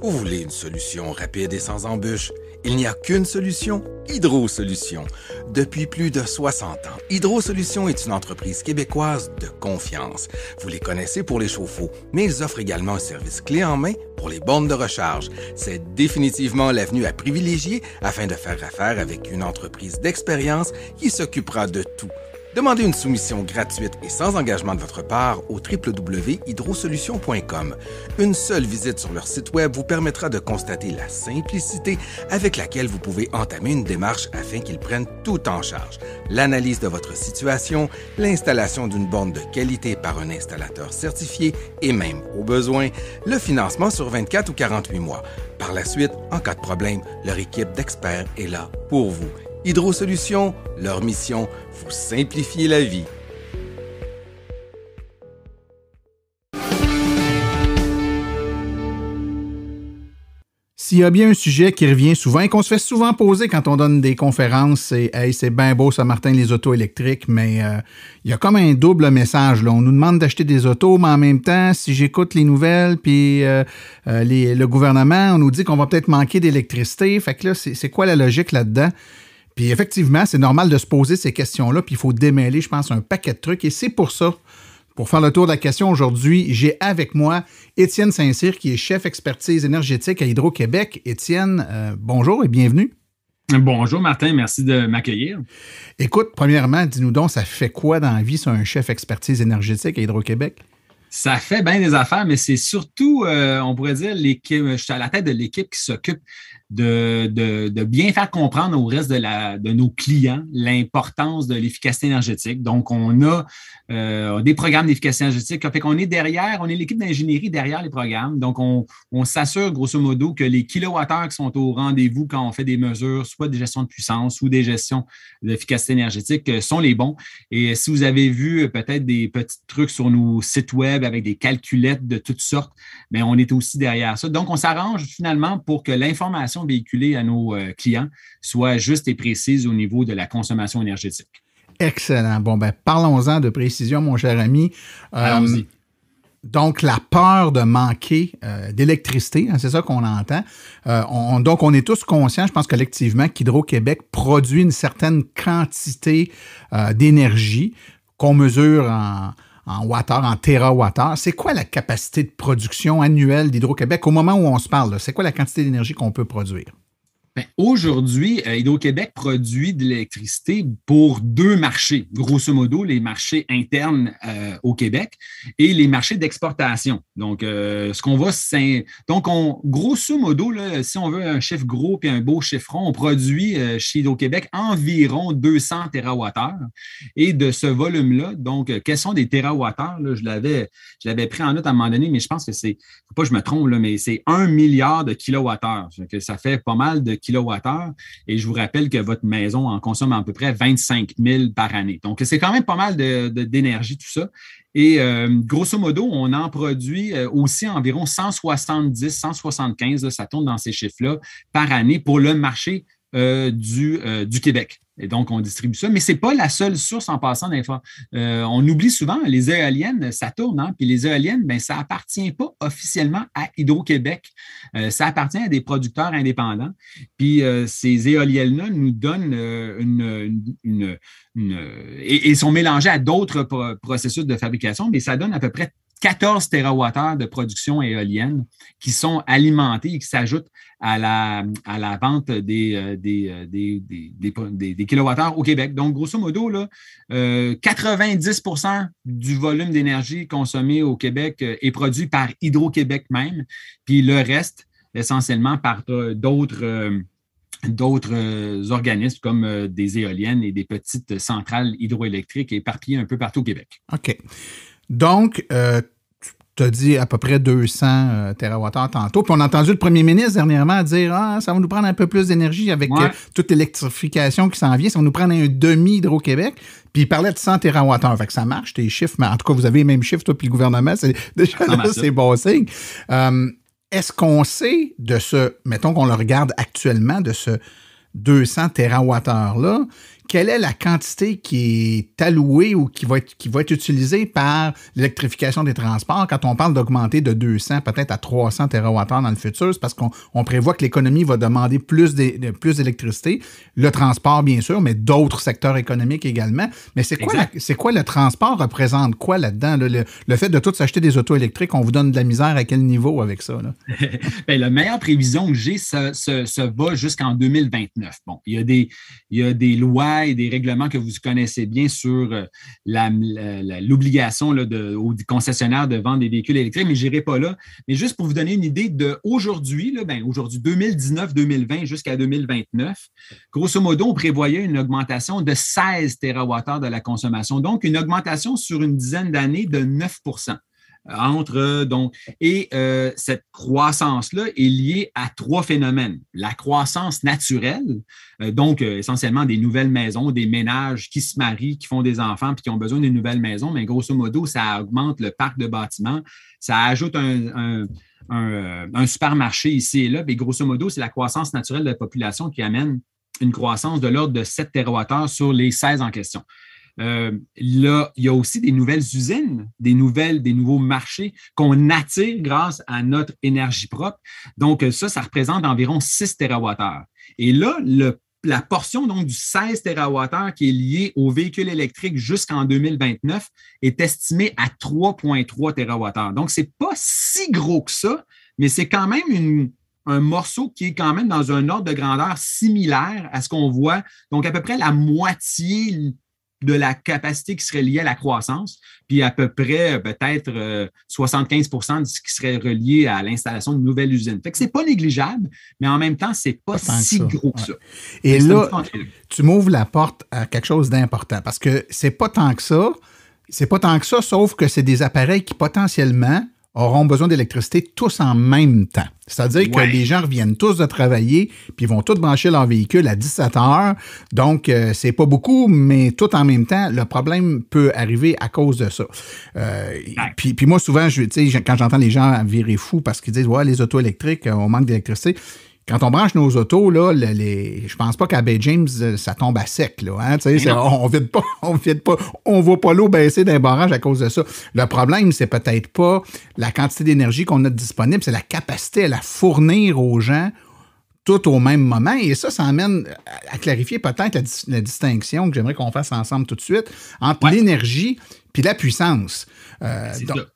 Vous voulez une solution rapide et sans embûches? Il n'y a qu'une solution, Hydro Solutions. Depuis plus de 60 ans, Hydro Solutions est une entreprise québécoise de confiance. Vous les connaissez pour les chauffe-eau, mais ils offrent également un service clé en main pour les bornes de recharge. C'est définitivement l'avenue à privilégier afin de faire affaire avec une entreprise d'expérience qui s'occupera de tout. Demandez une soumission gratuite et sans engagement de votre part au www.hydrosolutions.com. Une seule visite sur leur site web vous permettra de constater la simplicité avec laquelle vous pouvez entamer une démarche afin qu'ils prennent tout en charge. L'analyse de votre situation, l'installation d'une borne de qualité par un installateur certifié et même, au besoin, le financement sur 24 ou 48 mois. Par la suite, en cas de problème, leur équipe d'experts est là pour vous. Hydro Solutions, leur mission, vous simplifier la vie. S'il y a bien un sujet qui revient souvent et qu'on se fait souvent poser quand on donne des conférences, c'est « Hey, c'est bien beau ça, Martin, les autos électriques, mais il y a comme un double message. Là. On nous demande d'acheter des autos, mais en même temps, si j'écoute les nouvelles puis le gouvernement, on nous dit qu'on va peut-être manquer d'électricité. Fait que là, c'est quoi la logique là-dedans? » Puis effectivement, c'est normal de se poser ces questions-là, puis il faut démêler, je pense, un paquet de trucs. Et c'est pour ça, pour faire le tour de la question aujourd'hui, j'ai avec moi Étienne Saint-Cyr, qui est chef expertise énergétique à Hydro-Québec. Étienne, bonjour et bienvenue. Bonjour Martin, merci de m'accueillir. Écoute, premièrement, dis-nous donc, ça fait quoi dans la vie, ça, un chef expertise énergétique à Hydro-Québec? Ça fait bien des affaires, mais c'est surtout, on pourrait dire, l'équipe. Je suis à la tête de l'équipe qui s'occupe de bien faire comprendre au reste de nos clients l'importance de l'efficacité énergétique. Donc, on a des programmes d'efficacité énergétique. Fait qu'on est derrière, on est l'équipe d'ingénierie derrière les programmes. Donc, on s'assure grosso modo que les kilowattheures qui sont au rendez-vous quand on fait des mesures, soit des gestions de puissance ou des gestions d'efficacité énergétique, sont les bons. Et si vous avez vu peut-être des petits trucs sur nos sites web avec des calculettes de toutes sortes, bien, on est aussi derrière ça. Donc, on s'arrange finalement pour que l'information véhiculée à nos clients soit juste et précise au niveau de la consommation énergétique. Excellent. Bon, ben parlons-en de précision, mon cher ami. Allons-y. Donc, la peur de manquer d'électricité, hein, c'est ça qu'on entend. Donc, on est tous conscients, je pense collectivement, qu'Hydro-Québec produit une certaine quantité d'énergie qu'on mesure en wattheures, en térawattheures. C'est quoi la capacité de production annuelle d'Hydro-Québec au moment où on se parle? Là? C'est quoi la quantité d'énergie qu'on peut produire? Ben, aujourd'hui, Hydro-Québec produit de l'électricité pour 2 marchés, grosso modo, les marchés internes au Québec et les marchés d'exportation. Donc, ce qu'on va, c'est... Donc, grosso modo, là, si on veut un chiffre gros et un beau chiffre rond, on produit chez Hydro-Québec environ 200 TWh. Et de ce volume-là, donc, quels sont des TWh? Là, je l'avais pris en note à un moment donné, mais je pense que c'est... Faut pas que je me trompe, là, mais c'est 1 milliard de kilowattheures. Ça fait pas mal de kilowattheures. Et je vous rappelle que votre maison en consomme à peu près 25 000 par année. Donc, c'est quand même pas mal d'énergie, tout ça. Et grosso modo, on en produit aussi environ 170, 175, là, ça tourne dans ces chiffres-là, par année pour le marché du Québec. Et donc, on distribue ça. Mais ce n'est pas la seule source en passant d'infos. On oublie souvent, les éoliennes, ça tourne. Hein? Puis les éoliennes, ben, ça n'appartient pas officiellement à Hydro-Québec. Ça appartient à des producteurs indépendants. Puis ces éoliennes-là nous donnent et sont mélangées à d'autres processus de fabrication, mais ça donne à peu près 14 TWh de production éolienne qui sont alimentés et qui s'ajoutent à la vente des kilowattheures au Québec. Donc, grosso modo, là, 90% du volume d'énergie consommé au Québec est produit par Hydro-Québec même, puis le reste, essentiellement, par d'autres organismes comme des éoliennes et des petites centrales hydroélectriques éparpillées un peu partout au Québec. OK. Donc, tu as dit à peu près 200 TWh tantôt. Puis on a entendu le premier ministre dernièrement dire « ça va nous prendre un peu plus d'énergie avec toute l'électrification qui s'en vient. Ça va nous prendre un demi Hydro-Québec. » Puis il parlait de 100 TWh. Fait que ça marche, tes chiffres. Mais en tout cas, vous avez les mêmes chiffres, toi puis le gouvernement. C'est déjà là, c'est bon signe. Est-ce qu'on sait de ce, mettons qu'on le regarde actuellement, de ce 200 TWh-là, quelle est la quantité qui est allouée ou qui va être utilisée par l'électrification des transports quand on parle d'augmenter de 200 peut-être à 300 TWh dans le futur? C'est parce qu'on prévoit que l'économie va demander plus d'électricité. Le transport, bien sûr, mais d'autres secteurs économiques également. Mais c'est quoi le transport représente quoi là-dedans? Là? Le fait de tout s'acheter des autos électriques, on vous donne de la misère à quel niveau avec ça? Là? Bien, la meilleure prévision que j'ai, ça va jusqu'en 2029. Bon, il y a des lois et des règlements que vous connaissez bien sur l'obligation aux concessionnaires de vendre des véhicules électriques, mais je n'irai pas là. Mais juste pour vous donner une idée d'aujourd'hui, aujourd'hui 2019-2020 jusqu'à 2029, grosso modo, on prévoyait une augmentation de 16 TWh de la consommation, donc une augmentation sur une dizaine d'années de 9 %. Cette croissance-là est liée à 3 phénomènes. La croissance naturelle, essentiellement des nouvelles maisons, des ménages qui se marient, qui font des enfants puis qui ont besoin d'une nouvelle maison, mais grosso modo, ça augmente le parc de bâtiments, ça ajoute un supermarché ici et là, mais grosso modo, c'est la croissance naturelle de la population qui amène une croissance de l'ordre de 7 TWh sur les 16 en question. Là, il y a aussi des nouvelles usines, des nouveaux marchés qu'on attire grâce à notre énergie propre. Donc, ça représente environ 6 TWh. Et là, la portion donc du 16 TWh qui est liée aux véhicules électriques jusqu'en 2029 est estimée à 3,3 TWh. Donc, ce n'est pas si gros que ça, mais c'est quand même un morceau qui est quand même dans un ordre de grandeur similaire à ce qu'on voit. Donc, à peu près la moitié de la capacité qui serait liée à la croissance, puis à peu près peut-être 75 % de ce qui serait relié à l'installation d'une nouvelle usine. Fait que c'est pas négligeable, mais en même temps, c'est pas si gros que ça. Et là, tu m'ouvres la porte à quelque chose d'important, parce que c'est pas tant que ça, sauf que c'est des appareils qui potentiellement auront besoin d'électricité tous en même temps. C'est-à-dire que les gens reviennent tous de travailler, puis ils vont tous brancher leur véhicule à 17 heures. Donc, c'est pas beaucoup, mais tout en même temps, le problème peut arriver à cause de ça. Puis moi, souvent, quand j'entends les gens virer fous parce qu'ils disent « Ouais, les autos électriques, on manque d'électricité », quand on branche nos autos, là, je pense pas qu'à Bay James, ça tombe à sec. Là, hein, on vide pas, on voit pas l'eau baisser d'un barrage à cause de ça. Le problème, c'est peut-être pas la quantité d'énergie qu'on a disponible, c'est la capacité à la fournir aux gens tout au même moment. Et ça amène à clarifier peut-être la distinction que j'aimerais qu'on fasse ensemble tout de suite entre l'énergie puis la puissance.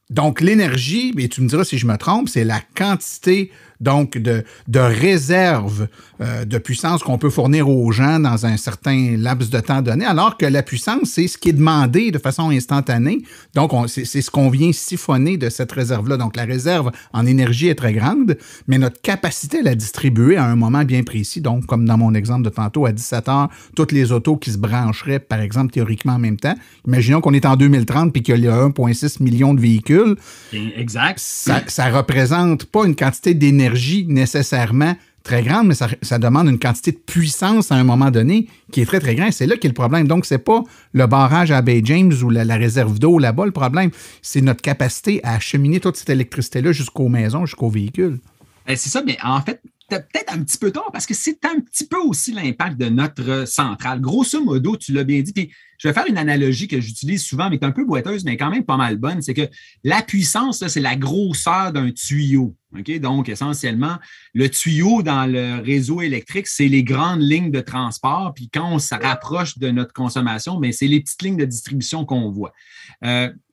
Donc, l'énergie, et tu me diras si je me trompe, c'est la quantité donc de réserve de puissance qu'on peut fournir aux gens dans un certain laps de temps donné, alors que la puissance, c'est ce qui est demandé de façon instantanée. Donc, c'est ce qu'on vient siphonner de cette réserve-là. Donc, la réserve en énergie est très grande, mais notre capacité à la distribuer à un moment bien précis, donc comme dans mon exemple de tantôt, à 17 heures, toutes les autos qui se brancheraient, par exemple, théoriquement en même temps. Imaginons qu'on est en 2030 puis qu'il y a 1,6 million de véhicules. Exact. Ça représente pas une quantité d'énergie nécessairement très grande, mais ça demande une quantité de puissance à un moment donné qui est très, très grande. C'est là qu'est le problème. Donc, c'est pas le barrage à Bay James ou la réserve d'eau là-bas le problème. C'est notre capacité à acheminer toute cette électricité-là jusqu'aux maisons, jusqu'aux véhicules. C'est ça, mais en fait, t'as peut-être un petit peu tort parce que c'est un petit peu aussi l'impact de notre centrale. Grosso modo, tu l'as bien dit. Puis je vais faire une analogie que j'utilise souvent, mais qui est un peu boiteuse, mais quand même pas mal bonne. C'est que la puissance, là, c'est la grosseur d'un tuyau. Okay? Donc, essentiellement, le tuyau dans le réseau électrique, c'est les grandes lignes de transport. Puis quand on se rapproche de notre consommation, bien, c'est les petites lignes de distribution qu'on voit.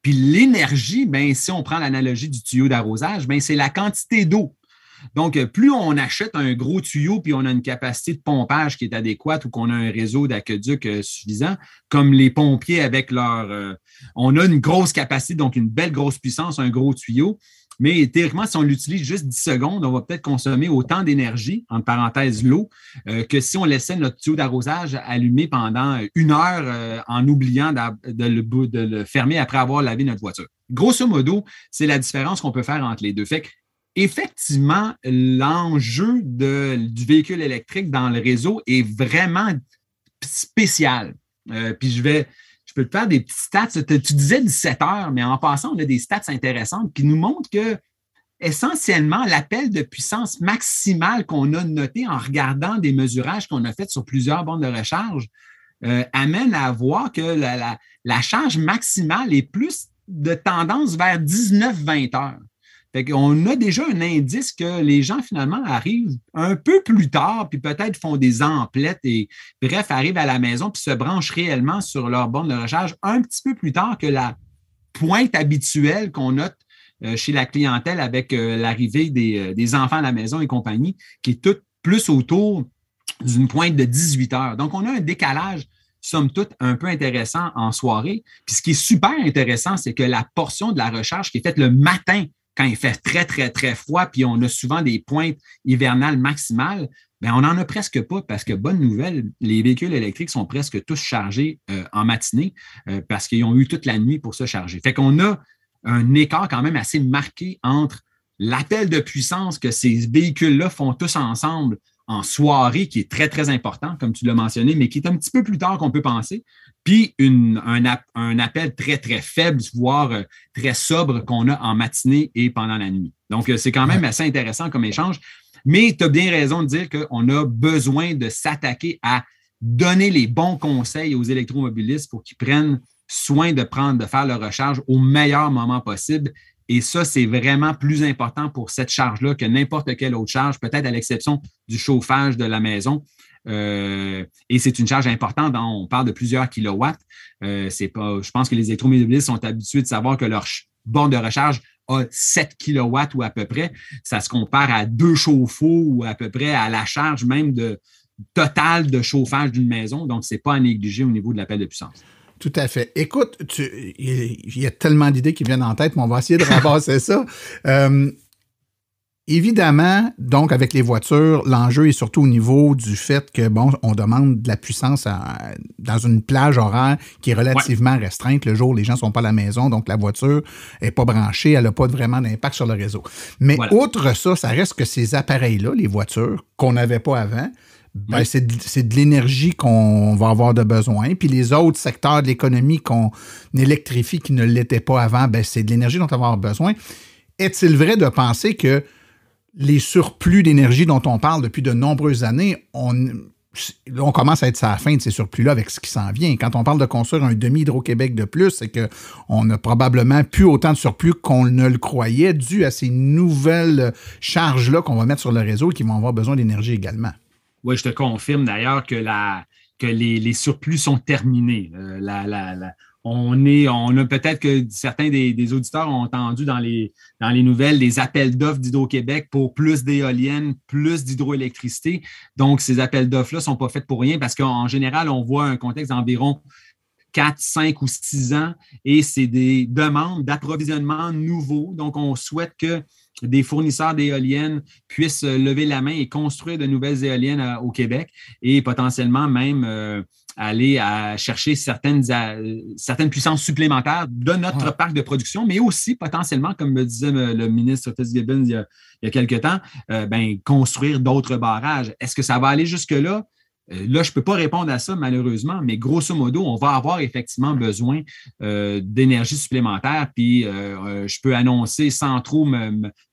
Puis l'énergie, bien, si on prend l'analogie du tuyau d'arrosage, bien, c'est la quantité d'eau. Donc, plus on achète un gros tuyau puis on a une capacité de pompage qui est adéquate ou qu'on a un réseau d'aqueduc suffisant, comme les pompiers avec leur... on a une grosse capacité, donc une belle grosse puissance, un gros tuyau, mais théoriquement, si on l'utilise juste 10 secondes, on va peut-être consommer autant d'énergie, entre parenthèses l'eau, que si on laissait notre tuyau d'arrosage allumé pendant 1 heure en oubliant de le fermer après avoir lavé notre voiture. Grosso modo, c'est la différence qu'on peut faire entre les deux. Fait que, effectivement, l'enjeu du véhicule électrique dans le réseau est vraiment spécial. Puis je peux te faire des petits stats. Tu disais 17 heures, mais en passant, on a des stats intéressantes qui nous montrent que, essentiellement, l'appel de puissance maximale qu'on a noté en regardant des mesurages qu'on a faits sur plusieurs bornes de recharge amène à voir que la charge maximale est plus de tendance vers 19-20 heures. Fait qu'on a déjà un indice que les gens, finalement, arrivent un peu plus tard, puis peut-être font des emplettes et, bref, arrivent à la maison puis se branchent réellement sur leur borne de recharge un petit peu plus tard que la pointe habituelle qu'on note chez la clientèle avec l'arrivée des enfants à la maison et compagnie, qui est toute plus autour d'une pointe de 18 heures. Donc, on a un décalage, somme toute, un peu intéressant en soirée. Puis ce qui est super intéressant, c'est que la portion de la recharge qui est faite le matin, quand il fait très, très, très froid, puis on a souvent des pointes hivernales maximales, bien, on n'en a presque pas parce que, bonne nouvelle, les véhicules électriques sont presque tous chargés en matinée parce qu'ils ont eu toute la nuit pour se charger. Fait qu'on a un écart quand même assez marqué entre l'appel de puissance que ces véhicules-là font tous ensemble en soirée, qui est très, très important, comme tu l'as mentionné, mais qui est un petit peu plus tard qu'on peut penser, puis un appel très, très faible, voire très sobre qu'on a en matinée et pendant la nuit. Donc, c'est quand même assez intéressant comme échange, mais tu as bien raison de dire qu'on a besoin de s'attaquer à donner les bons conseils aux électromobilistes pour qu'ils prennent soin de faire leur recharge au meilleur moment possible. Et ça, c'est vraiment plus important pour cette charge-là que n'importe quelle autre charge, peut-être à l'exception du chauffage de la maison. Et c'est une charge importante. On parle de plusieurs kilowatts. Je pense que les électromobilistes sont habitués de savoir que leur borne de recharge a 7 kilowatts ou à peu près. Ça se compare à 2 chauffe-eau ou à peu près à la charge même totale de chauffage d'une maison. Donc, ce n'est pas à négliger au niveau de l'appel de puissance. Tout à fait. Écoute, il y a tellement d'idées qui viennent en tête, mais on va essayer de ramasser ça. Évidemment, donc, avec les voitures, l'enjeu est surtout au niveau du fait que, bon, on demande de la puissance dans une plage horaire qui est relativement restreinte. Le jour, les gens ne sont pas à la maison, donc la voiture n'est pas branchée, elle n'a pas vraiment d'impact sur le réseau. Mais outre ça, ça reste que ces appareils-là, les voitures, qu'on n'avait pas avant, ben, c'est de l'énergie qu'on va avoir de besoin. Puis les autres secteurs de l'économie qu'on électrifie qui ne l'étaient pas avant, ben, c'est de l'énergie dont on va avoir besoin. Est-il vrai de penser que les surplus d'énergie dont on parle depuis de nombreuses années, on commence à être à la fin de ces surplus-là avec ce qui s'en vient. Quand on parle de construire un demi-Hydro-Québec de plus, c'est qu'on a probablement plus autant de surplus qu'on ne le croyait dû à ces nouvelles charges-là qu'on va mettre sur le réseau et qui vont avoir besoin d'énergie également. Oui, je te confirme d'ailleurs que les surplus sont terminés. On a peut-être que certains des auditeurs ont entendu dans les nouvelles des appels d'offres d'Hydro-Québec pour plus d'éoliennes, plus d'hydroélectricité. Donc, ces appels d'offres-là ne sont pas faits pour rien parce qu'en général, on voit un contexte d'environ 4, 5 ou 6 ans et c'est des demandes d'approvisionnement nouveaux. Donc, on souhaite que des fournisseurs d'éoliennes puissent lever la main et construire de nouvelles éoliennes au Québec et potentiellement même aller à chercher certaines puissances supplémentaires de notre parc de production, mais aussi potentiellement, comme me disait le ministre Fitzgibbon il y a quelque temps, construire d'autres barrages. Est-ce que ça va aller jusque-là? Là, je ne peux pas répondre à ça, malheureusement, mais grosso modo, on va avoir effectivement besoin d'énergie supplémentaire. Puis, je peux annoncer sans trop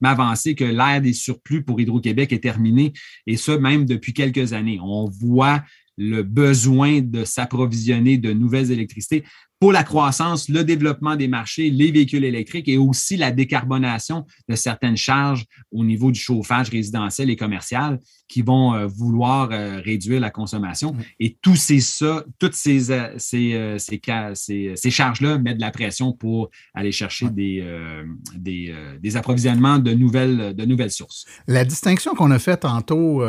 m'avancer que l'ère des surplus pour Hydro-Québec est terminée, et ça, même depuis quelques années. On voit le besoin de s'approvisionner de nouvelles électricités pour la croissance, le développement des marchés, les véhicules électriques et aussi la décarbonation de certaines charges au niveau du chauffage résidentiel et commercial qui vont vouloir réduire la consommation. Et toutes ces charges-là mettent de la pression pour aller chercher des approvisionnements de nouvelles sources. La distinction qu'on a faite tantôt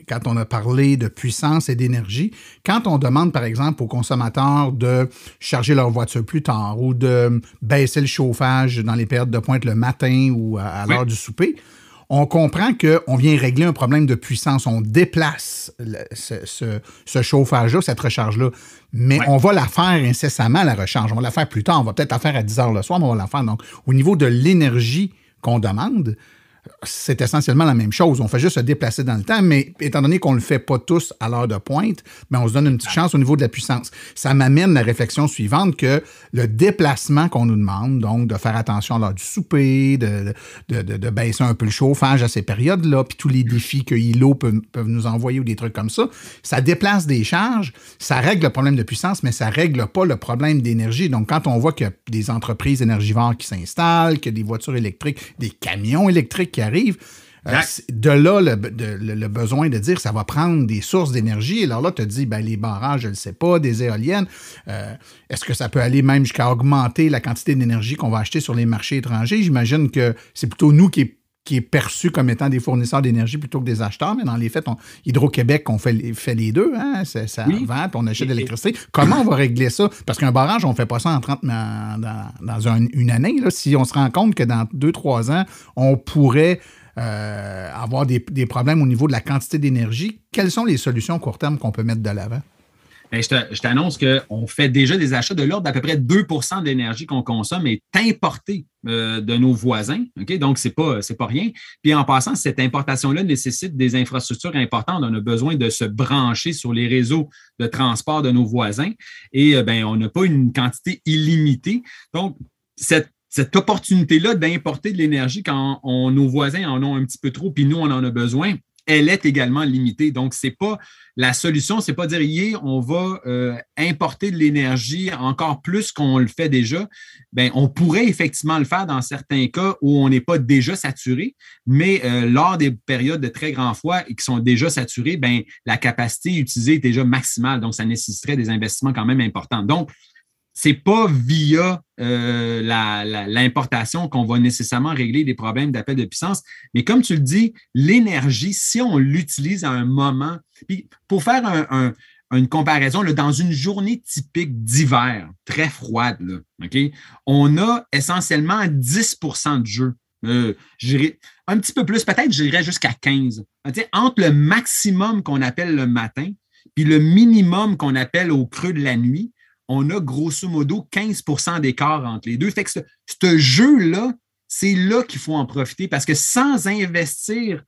quand on a parlé de puissance et d'énergie, quand on demande, par exemple, aux consommateurs de charger leur voiture plus tard ou de baisser le chauffage dans les périodes de pointe le matin ou à l'heure du souper, on comprend qu'on vient régler un problème de puissance. On déplace ce chauffage-là, cette recharge-là. Mais on va la faire incessamment, la recharge. On va la faire plus tard. On va peut-être la faire à 10 heures le soir, mais on va la faire. Donc, au niveau de l'énergie qu'on demande, c'est essentiellement la même chose. On fait juste se déplacer dans le temps, mais étant donné qu'on ne le fait pas tous à l'heure de pointe, on se donne une petite chance au niveau de la puissance. Ça m'amène à la réflexion suivante que le déplacement qu'on nous demande, donc de faire attention à l'heure du souper, de baisser un peu le chauffage à ces périodes-là, puis tous les défis que ILO peuvent nous envoyer ou des trucs comme ça, ça déplace des charges, ça règle le problème de puissance, mais ça ne règle pas le problème d'énergie. Donc, quand on voit qu'il y a des entreprises énergivores qui s'installent, qu'il y a des voitures électriques, des camions électriques qui arrivent, de là le besoin de dire que ça va prendre des sources d'énergie. Alors là, tu te dis, les barrages, je ne le sais pas, des éoliennes, est-ce que ça peut aller même jusqu'à augmenter la quantité d'énergie qu'on va acheter sur les marchés étrangers? J'imagine que c'est plutôt nous qui est perçu comme étant des fournisseurs d'énergie plutôt que des acheteurs, mais dans les faits, Hydro-Québec, on fait les deux, hein? Ça vend, puis on achète de l'électricité. Comment on va régler ça? Parce qu'un barrage, on ne fait pas ça dans une année. Là. Si on se rend compte que dans 2-3 ans, on pourrait avoir des problèmes au niveau de la quantité d'énergie, quelles sont les solutions court terme qu'on peut mettre de l'avant? Je t'annonce qu'on fait déjà des achats de l'ordre d'à peu près 2 % de l'énergie qu'on consomme est importée de nos voisins. Okay? Donc, c'est pas rien. Puis en passant, cette importation-là nécessite des infrastructures importantes. On a besoin de se brancher sur les réseaux de transport de nos voisins et on n'a pas une quantité illimitée. Donc, cette opportunité-là d'importer de l'énergie quand nos voisins en ont un petit peu trop puis nous, on en a besoin, elle est également limitée. Donc, c'est pas la solution, c'est pas dire on va importer de l'énergie encore plus qu'on le fait déjà. On pourrait effectivement le faire dans certains cas où on n'est pas déjà saturé, mais lors des périodes de très grand froid et qui sont déjà saturées, la capacité utilisée est déjà maximale. Donc, ça nécessiterait des investissements quand même importants. Donc, ce n'est pas via l'importation qu'on va nécessairement régler des problèmes d'appel de puissance. Mais comme tu le dis, l'énergie, si on l'utilise à un moment, puis pour faire une comparaison, là, dans une journée typique d'hiver, très froide, là, okay, on a essentiellement 10 % de jeu. Je dirais un petit peu plus, peut-être je dirais jusqu'à 15. Entre le maximum qu'on appelle le matin puis le minimum qu'on appelle au creux de la nuit, on a grosso modo 15 % d'écart entre les deux. Fait que ce jeu-là, c'est là qu'il faut en profiter parce que sans investir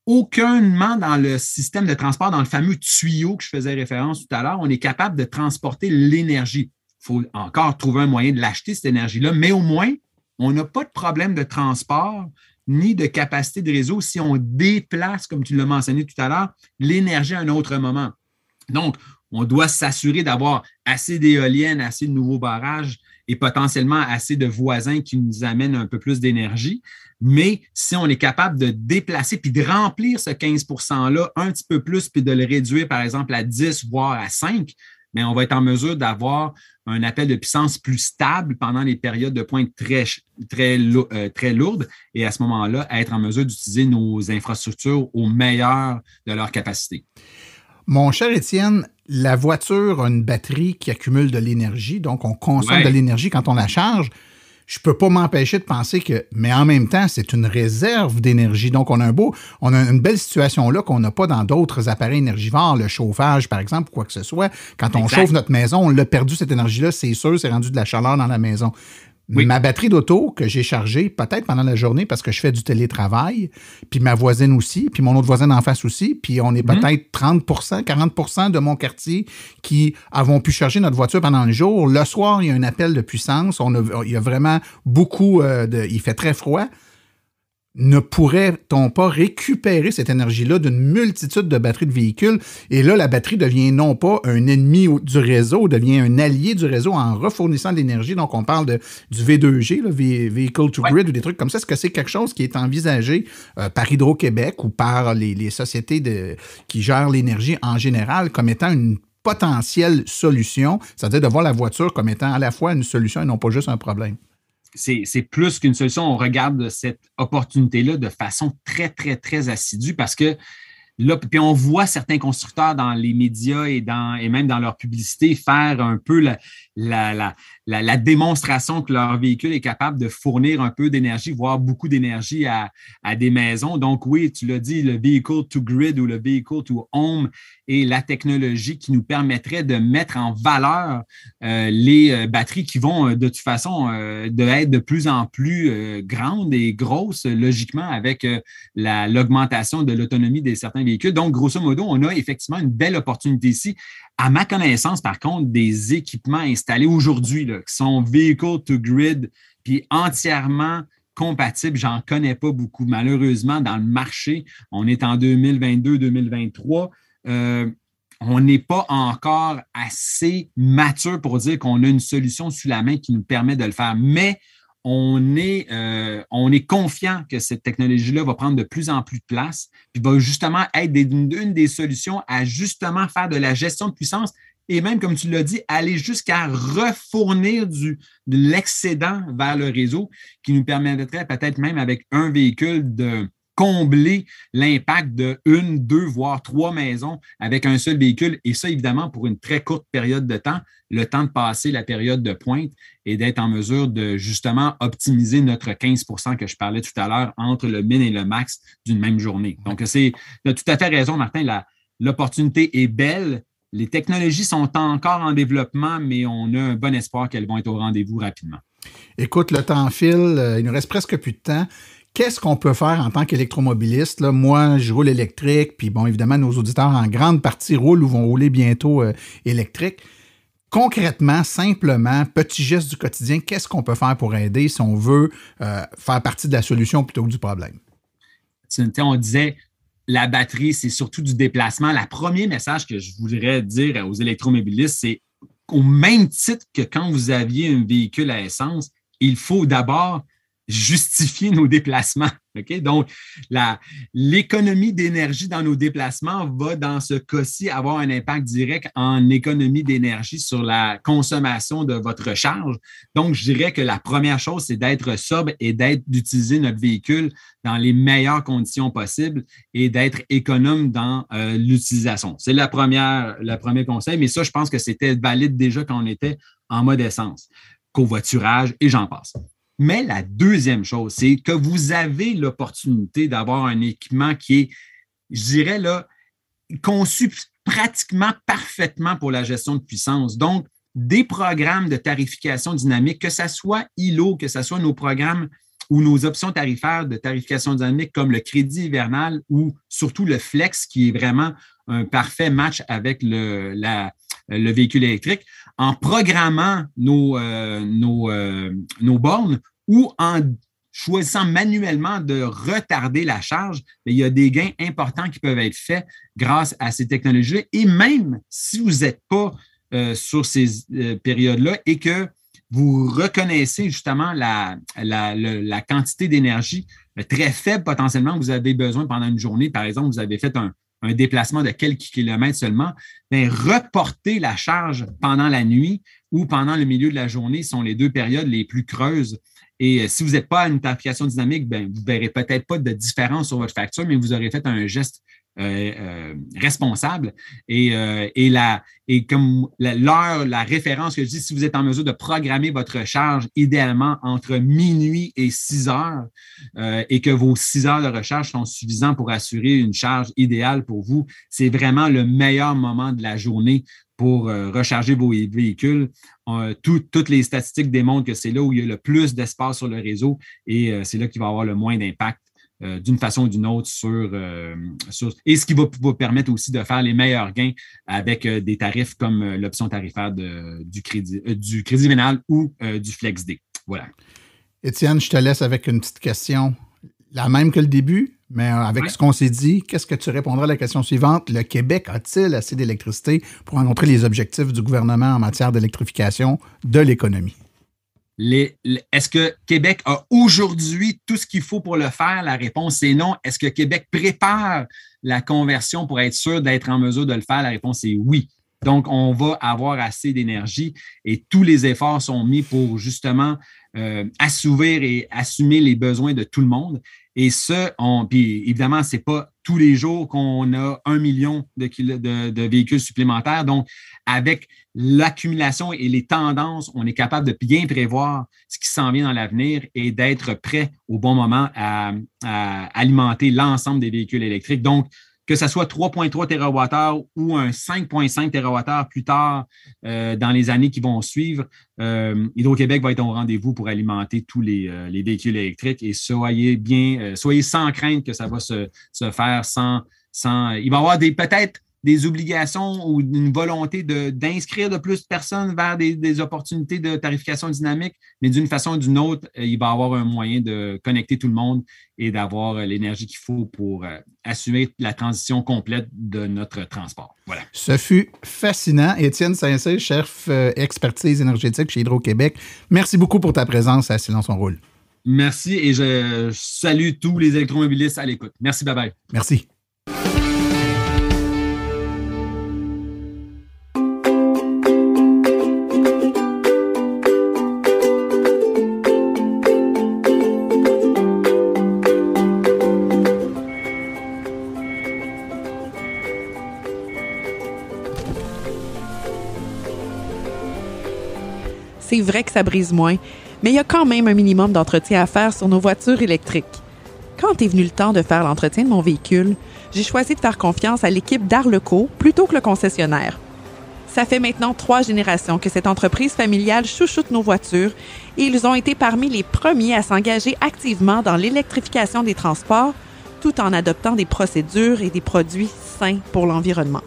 aucunement dans le système de transport, dans le fameux tuyau que je faisais référence tout à l'heure, on est capable de transporter l'énergie. Il faut encore trouver un moyen de l'acheter, cette énergie-là, mais au moins, on n'a pas de problème de transport ni de capacité de réseau si on déplace, comme tu l'as mentionné tout à l'heure, l'énergie à un autre moment. Donc, on doit s'assurer d'avoir assez d'éoliennes, assez de nouveaux barrages et potentiellement assez de voisins qui nous amènent un peu plus d'énergie. Mais si on est capable de déplacer puis de remplir ce 15 % -là un petit peu plus puis de le réduire, par exemple, à 10, voire à 5, mais on va être en mesure d'avoir un appel de puissance plus stable pendant les périodes de pointe très lourdes et à ce moment-là, être en mesure d'utiliser nos infrastructures au meilleur de leur capacité. Mon cher Étienne, la voiture a une batterie qui accumule de l'énergie, donc on consomme de l'énergie quand on la charge. Je ne peux pas m'empêcher de penser mais en même temps, c'est une réserve d'énergie. Donc, on a une belle situation là qu'on n'a pas dans d'autres appareils énergivores, le chauffage, par exemple, ou quoi que ce soit. Quand on chauffe notre maison, on l'a perdu, cette énergie-là, c'est sûr, c'est rendu de la chaleur dans la maison. Oui. Ma batterie d'auto que j'ai chargée peut-être pendant la journée parce que je fais du télétravail, puis ma voisine aussi, puis mon autre voisine en face aussi, puis on est peut-être 30%, 40% de mon quartier qui avons pu charger notre voiture pendant le jour. Le soir, il y a un appel de puissance. Il y a vraiment beaucoup il fait très froid. Ne pourrait-on pas récupérer cette énergie-là d'une multitude de batteries de véhicules? Et là, la batterie devient non pas un ennemi du réseau, devient un allié du réseau en refournissant de l'énergie. Donc, on parle du V2G, le Vehicle to Grid, ou des trucs comme ça. Est-ce que c'est quelque chose qui est envisagé par Hydro-Québec ou par les sociétés qui gèrent l'énergie en général comme étant une potentielle solution? C'est-à-dire de voir la voiture comme étant à la fois une solution et non pas juste un problème. C'est plus qu'une solution. On regarde cette opportunité-là de façon très, très, très assidue parce que là, puis on voit certains constructeurs dans les médias et même dans leur publicité faire un peu la démonstration que leur véhicule est capable de fournir un peu d'énergie, voire beaucoup d'énergie à des maisons. Donc oui, tu l'as dit, le Vehicle to Grid ou le Vehicle to Home est la technologie qui nous permettrait de mettre en valeur les batteries qui vont de toute façon être de plus en plus grandes et grosses, logiquement, avec l'augmentation de l'autonomie de certains véhicules. Donc, grosso modo, on a effectivement une belle opportunité ici. À ma connaissance, par contre, des équipements installés aujourd'hui là, qui sont Vehicle to Grid puis entièrement compatibles, j'en connais pas beaucoup. Malheureusement, dans le marché, on est en 2022-2023. On n'est pas encore assez mature pour dire qu'on a une solution sous la main qui nous permet de le faire. Mais on est confiant que cette technologie-là va prendre de plus en plus de place puis va justement être une des solutions à justement faire de la gestion de puissance et même, comme tu l'as dit, aller jusqu'à refournir de l'excédent vers le réseau qui nous permettrait peut-être même avec un véhicule de combler l'impact de 1, 2, voire 3 maisons avec un seul véhicule. Et ça, évidemment, pour une très courte période de temps, le temps de passer la période de pointe et d'être en mesure de justement optimiser notre 15% que je parlais tout à l'heure entre le min et le max d'une même journée. Donc, tu as tout à fait raison, Martin. L'opportunité est belle. Les technologies sont encore en développement, mais on a un bon espoir qu'elles vont être au rendez-vous rapidement. Écoute, le temps file. Il nous reste presque plus de temps. Qu'est-ce qu'on peut faire en tant qu'électromobiliste? Là, moi, je roule électrique, puis bon, évidemment, nos auditeurs en grande partie roulent ou vont rouler bientôt électrique. Concrètement, simplement, petit geste du quotidien, qu'est-ce qu'on peut faire pour aider si on veut faire partie de la solution plutôt que du problème? On disait, la batterie, c'est surtout du déplacement. Le premier message que je voudrais dire aux électromobilistes, c'est au même titre que quand vous aviez un véhicule à essence, il faut d'abord justifier nos déplacements. Okay? Donc, l'économie d'énergie dans nos déplacements va, dans ce cas-ci, avoir un impact direct en économie d'énergie sur la consommation de votre charge. Donc, je dirais que la première chose, c'est d'être sobre et d'utiliser notre véhicule dans les meilleures conditions possibles et d'être économe dans l'utilisation. C'est le premier conseil, mais ça, je pense que c'était valide déjà quand on était en mode essence, covoiturage et j'en passe. Mais la deuxième chose, c'est que vous avez l'opportunité d'avoir un équipement qui est, je dirais, là, conçu pratiquement parfaitement pour la gestion de puissance. Donc, des programmes de tarification dynamique, que ce soit ILO, que ce soit nos programmes ou nos options tarifaires de tarification dynamique comme le crédit hivernal ou surtout le Flex, qui est vraiment un parfait match avec le véhicule électrique, en programmant nos bornes ou en choisissant manuellement de retarder la charge, il y a des gains importants qui peuvent être faits grâce à ces technologies. Et même si vous n'êtes pas sur ces périodes-là et que vous reconnaissez justement la quantité d'énergie très faible potentiellement que vous avez besoin pendant une journée. Par exemple, vous avez fait un déplacement de quelques kilomètres seulement, bien, reporter la charge pendant la nuit ou pendant le milieu de la journée sont les 2 périodes les plus creuses. Et si vous n'êtes pas à une tarification dynamique, bien, vous ne verrez peut-être pas de différence sur votre facture, mais vous aurez fait un geste responsable. Et comme l'heure, la référence que je dis, si vous êtes en mesure de programmer votre recharge idéalement entre minuit et 6 heures et que vos 6 heures de recharge sont suffisants pour assurer une charge idéale pour vous, c'est vraiment le meilleur moment de la journée pour recharger vos véhicules. Toutes les statistiques démontrent que c'est là où il y a le plus d'espace sur le réseau et c'est là qu'il va y avoir le moins d'impact d'une façon ou d'une autre et ce qui va vous permettre aussi de faire les meilleurs gains avec des tarifs comme l'option tarifaire du crédit vénal ou du FlexD. Voilà. Étienne, je te laisse avec une petite question, la même que le début, mais avec ce qu'on s'est dit, qu'est-ce que tu répondras à la question suivante? Le Québec a-t-il assez d'électricité pour rencontrer les objectifs du gouvernement en matière d'électrification de l'économie? Est-ce que Québec a aujourd'hui tout ce qu'il faut pour le faire? La réponse est non. Est-ce que Québec prépare la conversion pour être sûr d'être en mesure de le faire? La réponse est oui. Donc, on va avoir assez d'énergie et tous les efforts sont mis pour justement assouvir et assumer les besoins de tout le monde. Et puis évidemment, ce n'est pas tous les jours qu'on a 1 million de véhicules supplémentaires. Donc, avec l'accumulation et les tendances, on est capable de bien prévoir ce qui s'en vient dans l'avenir et d'être prêt au bon moment à alimenter l'ensemble des véhicules électriques. Donc, que ce soit 3,3 TWh ou un 5,5 TWh plus tard dans les années qui vont suivre, Hydro-Québec va être au rendez-vous pour alimenter tous les véhicules électriques et soyez sans crainte que ça va se faire sans. Il va y avoir peut-être des obligations ou une volonté d'inscrire de plus de personnes vers des opportunités de tarification dynamique, mais d'une façon ou d'une autre, il va y avoir un moyen de connecter tout le monde et d'avoir l'énergie qu'il faut pour assumer la transition complète de notre transport. Voilà. Ce fut fascinant. Étienne Saint-Cyr, chef expertise énergétique chez Hydro-Québec. Merci beaucoup pour ta présence à Silence on roule. Merci et je salue tous les électromobilistes à l'écoute. Merci, bye-bye. Merci. C'est vrai que ça brise moins, mais il y a quand même un minimum d'entretien à faire sur nos voitures électriques. Quand est venu le temps de faire l'entretien de mon véhicule, j'ai choisi de faire confiance à l'équipe d'Arleco plutôt que le concessionnaire. Ça fait maintenant 3 générations que cette entreprise familiale chouchoute nos voitures et ils ont été parmi les premiers à s'engager activement dans l'électrification des transports tout en adoptant des procédures et des produits sains pour l'environnement.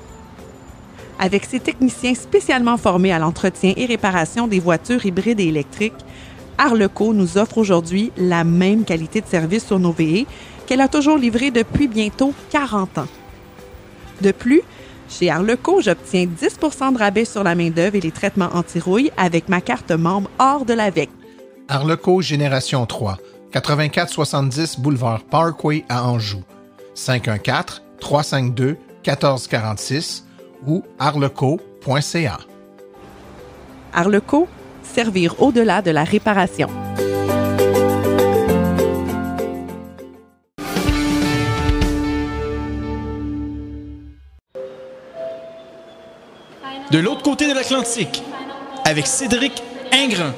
Avec ses techniciens spécialement formés à l'entretien et réparation des voitures hybrides et électriques, Arleco nous offre aujourd'hui la même qualité de service sur nos VE qu'elle a toujours livré depuis bientôt 40 ans. De plus, chez Arleco, j'obtiens 10 % de rabais sur la main-d'œuvre et les traitements anti-rouille avec ma carte membre hors de l'AVEC. Arleco Génération 3, 8470 Boulevard Parkway à Anjou. 514-352-1446 ou arleco.ca. Arleco, servir au-delà de la réparation. De l'autre côté de l'Atlantique, avec Cédric Ingrand.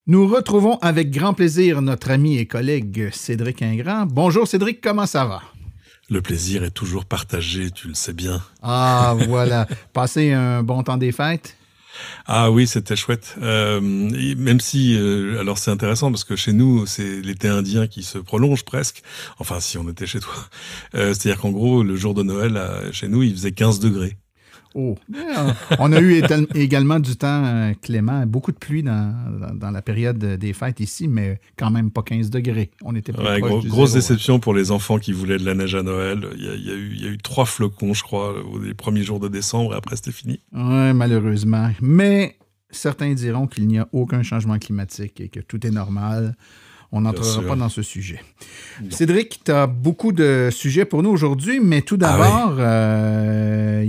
Nous retrouvons avec grand plaisir notre ami et collègue Cédric Ingrand. Bonjour Cédric, comment ça va? Le plaisir est toujours partagé, tu le sais bien. Ah, voilà. Passez un bon temps des fêtes? Ah oui, c'était chouette. Même si, alors c'est intéressant parce que chez nous, c'est l'été indien qui se prolonge presque. Enfin, si on était chez toi. C'est-à-dire qu'en gros, le jour de Noël, chez nous, il faisait 15 degrés. Oh, on a eu également du temps clément, beaucoup de pluie dans la période des fêtes ici, mais quand même pas 15 degrés. On était plus proche du grosse zéro. déception pour les enfants qui voulaient de la neige à Noël. Il y a eu 3 flocons, je crois, les premiers jours de décembre et après c'était fini. Oui, malheureusement. Mais certains diront qu'il n'y a aucun changement climatique et que tout est normal. On n'entrera pas dans ce sujet. Non. Cédric, tu as beaucoup de sujets pour nous aujourd'hui, mais tout d'abord, le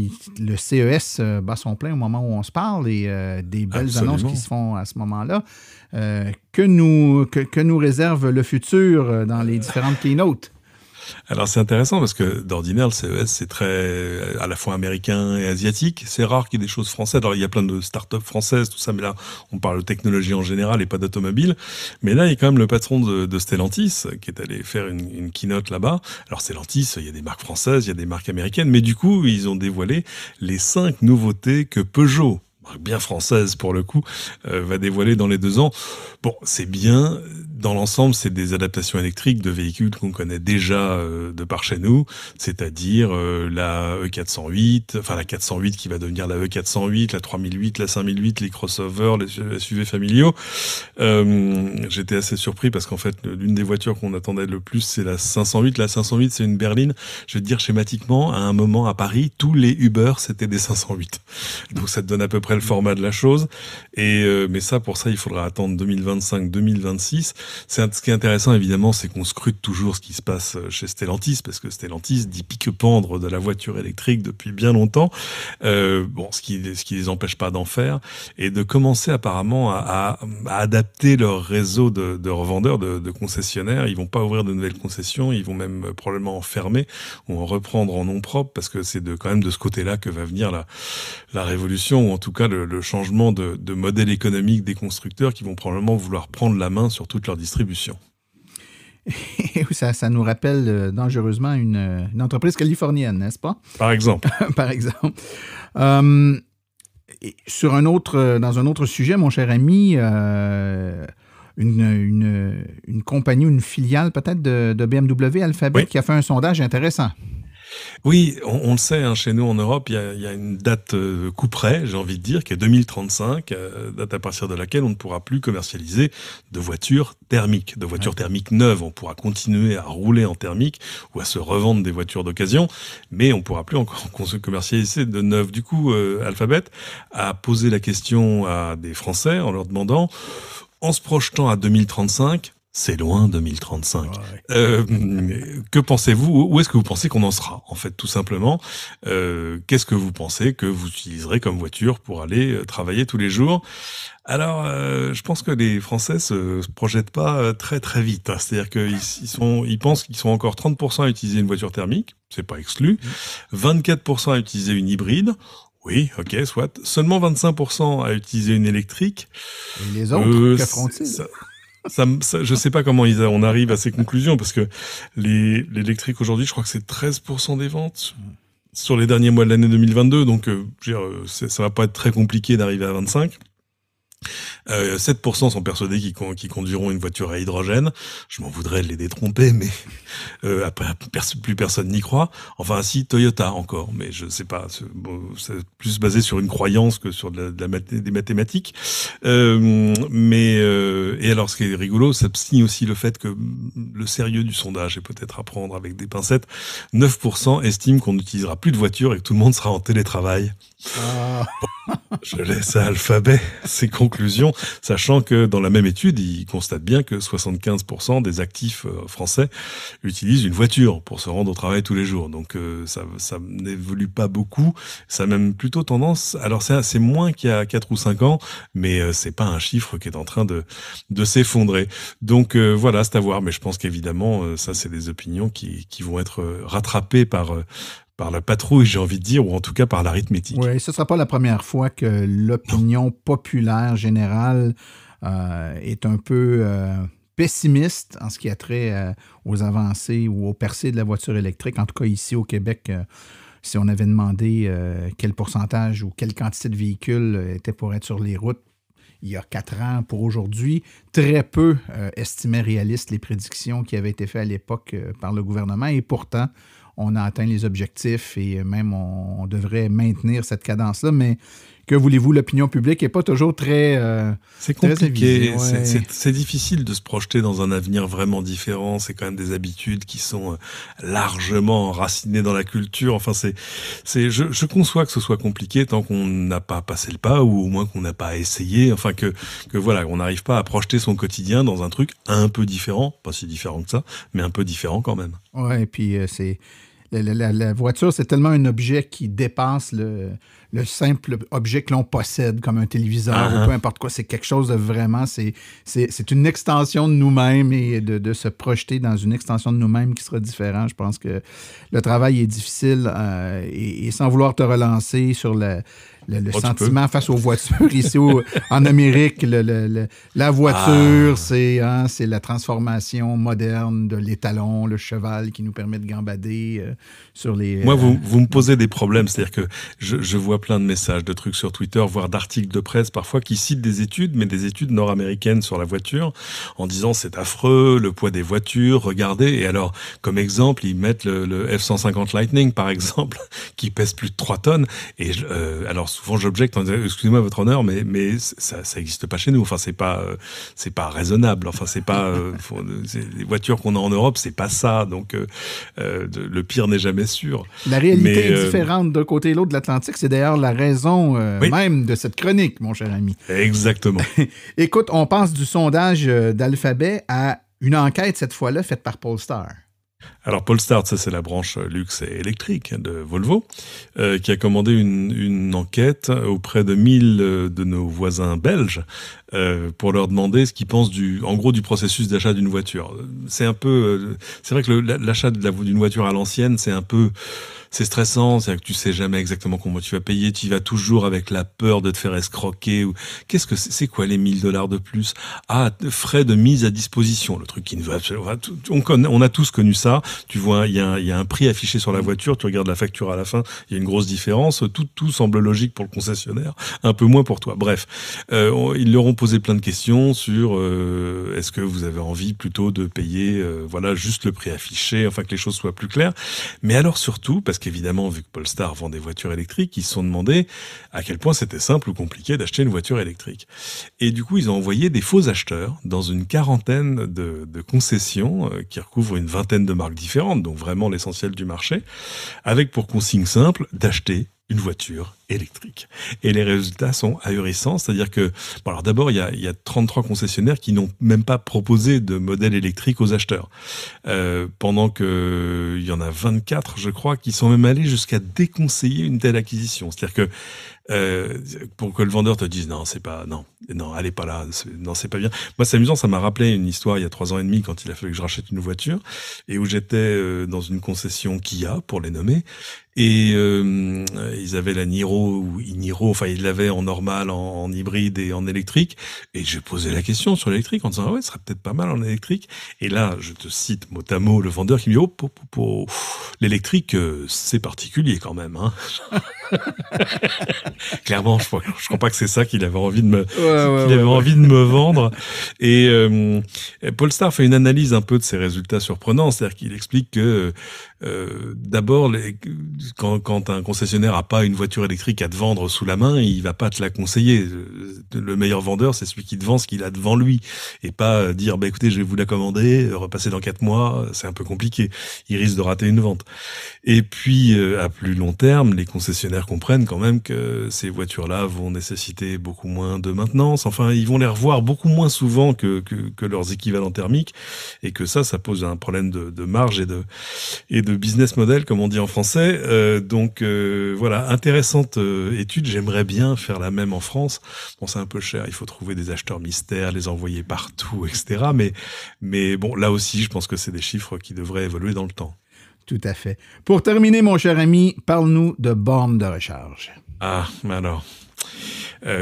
CES bat son plein au moment où on se parle et des belles annonces qui se font à ce moment-là. Que nous réserve le futur dans les différentes keynotes? Alors c'est intéressant parce que d'ordinaire le CES c'est très à la fois américain et asiatique. C'est rare qu'il y ait des choses françaises. Alors il y a plein de startups françaises, tout ça, mais là on parle de technologie en général et pas d'automobile. Mais là il y a quand même le patron de Stellantis qui est allé faire une keynote là-bas. Alors Stellantis, il y a des marques françaises, il y a des marques américaines, mais du coup ils ont dévoilé les 5 nouveautés que Peugeot, bien française pour le coup, va dévoiler dans les 2 ans. Bon, c'est bien. Dans l'ensemble, c'est des adaptations électriques de véhicules qu'on connaît déjà de par chez nous, c'est-à-dire la E408, enfin la 408 qui va devenir la E408, la 3008, la 5008, les crossovers, les SUV familiaux. J'étais assez surpris parce qu'en fait, l'une des voitures qu'on attendait le plus, c'est la 508. La 508, c'est une berline. Je vais te dire schématiquement, à un moment à Paris, tous les Uber, c'était des 508. Donc ça te donne à peu près le format de la chose. Mais ça, pour ça, il faudra attendre 2025-2026. Ce qui est intéressant, évidemment, c'est qu'on scrute toujours ce qui se passe chez Stellantis, parce que Stellantis dit pique-pendre de la voiture électrique depuis bien longtemps. Ce qui les empêche pas d'en faire et de commencer apparemment à adapter leur réseau de revendeurs, de concessionnaires. Ils vont pas ouvrir de nouvelles concessions, ils vont même probablement en fermer ou en reprendre en nom propre, parce que c'est quand même de ce côté-là que va venir la révolution, ou en tout cas le changement de modèle économique des constructeurs qui vont probablement vouloir prendre la main sur toute leur distribution. Ça nous rappelle dangereusement une entreprise californienne, n'est-ce pas? Par exemple. Par exemple. Dans un autre sujet, mon cher ami, une compagnie, une filiale peut-être de BMW, Alphabet, qui a fait un sondage intéressant. Oui, on le sait, hein, chez nous en Europe, il y a une date coup près, j'ai envie de dire, qui est 2035, date à partir de laquelle on ne pourra plus commercialiser de voitures thermiques, thermiques neuves. On pourra continuer à rouler en thermique ou à se revendre des voitures d'occasion, mais on ne pourra plus encore commercialiser de neuves. Du coup, Alphabet a posé la question à des Français en leur demandant, en se projetant à 2035, c'est loin 2035. Que pensez-vous? Où est-ce que vous pensez qu'on en sera? En fait, tout simplement, qu'est-ce que vous pensez que vous utiliserez comme voiture pour aller travailler tous les jours? Alors, je pense que les Français se projettent pas très très vite. Hein. C'est-à-dire qu'ils pensent qu'ils sont encore 30% à utiliser une voiture thermique, c'est pas exclu. 24% à utiliser une hybride. Oui, ok, soit. Seulement 25% à utiliser une électrique. Et les autres, qu'affrontent-ils? Je sais pas comment on arrive à ces conclusions, parce que l'électrique aujourd'hui, je crois que c'est 13% des ventes sur les derniers mois de l'année 2022. Donc, ça va pas être très compliqué d'arriver à 25. 7% sont persuadés qu'ils conduiront une voiture à hydrogène. Je m'en voudrais de les détromper, mais après plus personne n'y croit. Enfin, si, Toyota encore, mais je sais pas. C'est plus basé sur une croyance que sur des mathématiques. Et alors, ce qui est rigolo, ça signe aussi le fait que le sérieux du sondage est peut-être à prendre avec des pincettes. 9% estiment qu'on n'utilisera plus de voiture et que tout le monde sera en télétravail. Je laisse à Alphabet ses conclusions, sachant que dans la même étude, ils constatent bien que 75% des actifs français utilisent une voiture pour se rendre au travail tous les jours. Donc ça n'évolue pas beaucoup, ça a même plutôt tendance, alors c'est moins qu'il y a 4 ou 5 ans, mais c'est pas un chiffre qui est en train de s'effondrer. Donc voilà, c'est à voir, mais je pense qu'évidemment, ça c'est des opinions qui vont être rattrapées par la patrouille, j'ai envie de dire, ou en tout cas par l'arithmétique. Oui, ce ne sera pas la première fois que l'opinion populaire générale est un peu pessimiste en ce qui a trait aux avancées ou aux percées de la voiture électrique. En tout cas, ici au Québec, si on avait demandé quel pourcentage ou quelle quantité de véhicules était pour être sur les routes il y a 4 ans pour aujourd'hui, très peu estimaient réalistes les prédictions qui avaient été faites à l'époque par le gouvernement. Et pourtant, on a atteint les objectifs et même on devrait maintenir cette cadence-là. Mais que voulez-vous, l'opinion publique n'est pas toujours très c'est compliqué, ouais. c'est difficile de se projeter dans un avenir vraiment différent. C'est quand même des habitudes qui sont largement enracinées dans la culture. Enfin, je conçois que ce soit compliqué tant qu'on n'a pas passé le pas ou au moins qu'on n'a pas essayé. Enfin, que voilà, on n'arrive pas à projeter son quotidien dans un truc un peu différent, pas si différent que ça, mais un peu différent quand même. Ouais, et puis c'est la voiture, c'est tellement un objet qui dépasse le simple objet que l'on possède, comme un téléviseur ou peu importe quoi. C'est quelque chose de vraiment... C'est une extension de nous-mêmes et de se projeter dans une extension de nous-mêmes qui sera différent. Je pense que le travail est difficile et sans vouloir te relancer sur le sentiment face aux voitures ici en Amérique, la voiture, c'est la transformation moderne de l'étalon, le cheval qui nous permet de gambader sur les... Moi, vous me posez des problèmes, c'est-à-dire que je vois plein de messages, de trucs sur Twitter, voire d'articles de presse parfois qui citent des études, mais des études nord-américaines sur la voiture, en disant c'est affreux, le poids des voitures, regardez. Et alors, comme exemple, ils mettent le F-150 Lightning, par exemple, qui pèse plus de 3 tonnes. Et alors, souvent j'objecte en disant excusez-moi votre honneur, mais ça existe pas chez nous. Enfin, c'est pas raisonnable. Enfin, c'est pas les voitures qu'on a en Europe, c'est pas ça. Donc le pire n'est jamais sûr. La réalité est différente d'un côté et l'autre de l'Atlantique. C'est d'ailleurs la raison même de cette chronique, mon cher ami. Exactement. Écoute, on passe du sondage d'Alphabet à une enquête cette fois-là faite par Polestar. Alors Polestar, ça c'est la branche luxe et électrique de Volvo, qui a commandé une enquête auprès de 1000 de nos voisins belges pour leur demander ce qu'ils pensent du processus d'achat d'une voiture. C'est vrai que l'achat d'une voiture à l'ancienne, c'est stressant, c'est-à-dire que tu sais jamais exactement comment tu vas payer, tu y vas toujours avec la peur de te faire escroquer ou c'est quoi les $1000 de plus? Frais de mise à disposition, le truc qui ne va absolument pas. On a tous connu ça. Tu vois, il y a un prix affiché sur la voiture, tu regardes la facture à la fin, il y a une grosse différence, tout semble logique pour le concessionnaire, un peu moins pour toi. Bref, ils leur ont posé plein de questions sur est-ce que vous avez envie plutôt de payer juste le prix affiché, enfin que les choses soient plus claires. Mais alors surtout, parce qu'évidemment, vu que Polestar vend des voitures électriques, ils se sont demandé à quel point c'était simple ou compliqué d'acheter une voiture électrique. Et du coup, ils ont envoyé des faux acheteurs dans une quarantaine de concessions qui recouvrent une vingtaine de marques différentes, donc vraiment l'essentiel du marché, avec pour consigne simple d'acheter une voiture électrique. Et les résultats sont ahurissants, c'est-à-dire que, alors d'abord, il y a 33 concessionnaires qui n'ont même pas proposé de modèle électrique aux acheteurs. Pendant que il y en a 24, je crois, qui sont même allés jusqu'à déconseiller une telle acquisition. C'est-à-dire que pour que le vendeur te dise non, allez pas là, c'est pas bien. Moi, c'est amusant, ça m'a rappelé une histoire il y a 3 ans et demi quand il a fallu que je rachète une voiture et où j'étais dans une concession Kia, pour les nommer, et ils avaient la Niro ou Niro, enfin ils l'avaient en normal, en hybride et en électrique, et j'ai posé la question sur l'électrique en disant ce serait peut-être pas mal en électrique, et là je te cite mot à mot le vendeur qui me dit l'électrique c'est particulier quand même, hein. Clairement, je crois pas que c'est ça qu'il avait envie de me vendre. Et Polestar fait une analyse un peu de ces résultats surprenants, c'est-à-dire qu'il explique que d'abord, quand un concessionnaire a pas une voiture électrique à te vendre sous la main, il va pas te la conseiller. Le meilleur vendeur, c'est celui qui te vend ce qu'il a devant lui, et pas dire écoutez, je vais vous la commander, repasser dans 4 mois, c'est un peu compliqué. Il risque de rater une vente. Et puis à plus long terme, les concessionnaires comprennent quand même que ces voitures-là vont nécessiter beaucoup moins de maintenance. Enfin, ils vont les revoir beaucoup moins souvent que leurs équivalents thermiques, et que ça pose un problème de marge et de business model, comme on dit en français. Donc voilà, intéressante étude. J'aimerais bien faire la même en France. Bon, c'est un peu cher. Il faut trouver des acheteurs mystères, les envoyer partout, etc. Mais bon, là aussi, je pense que c'est des chiffres qui devraient évoluer dans le temps. Tout à fait. Pour terminer, mon cher ami, parle-nous de bornes de recharge. Alors,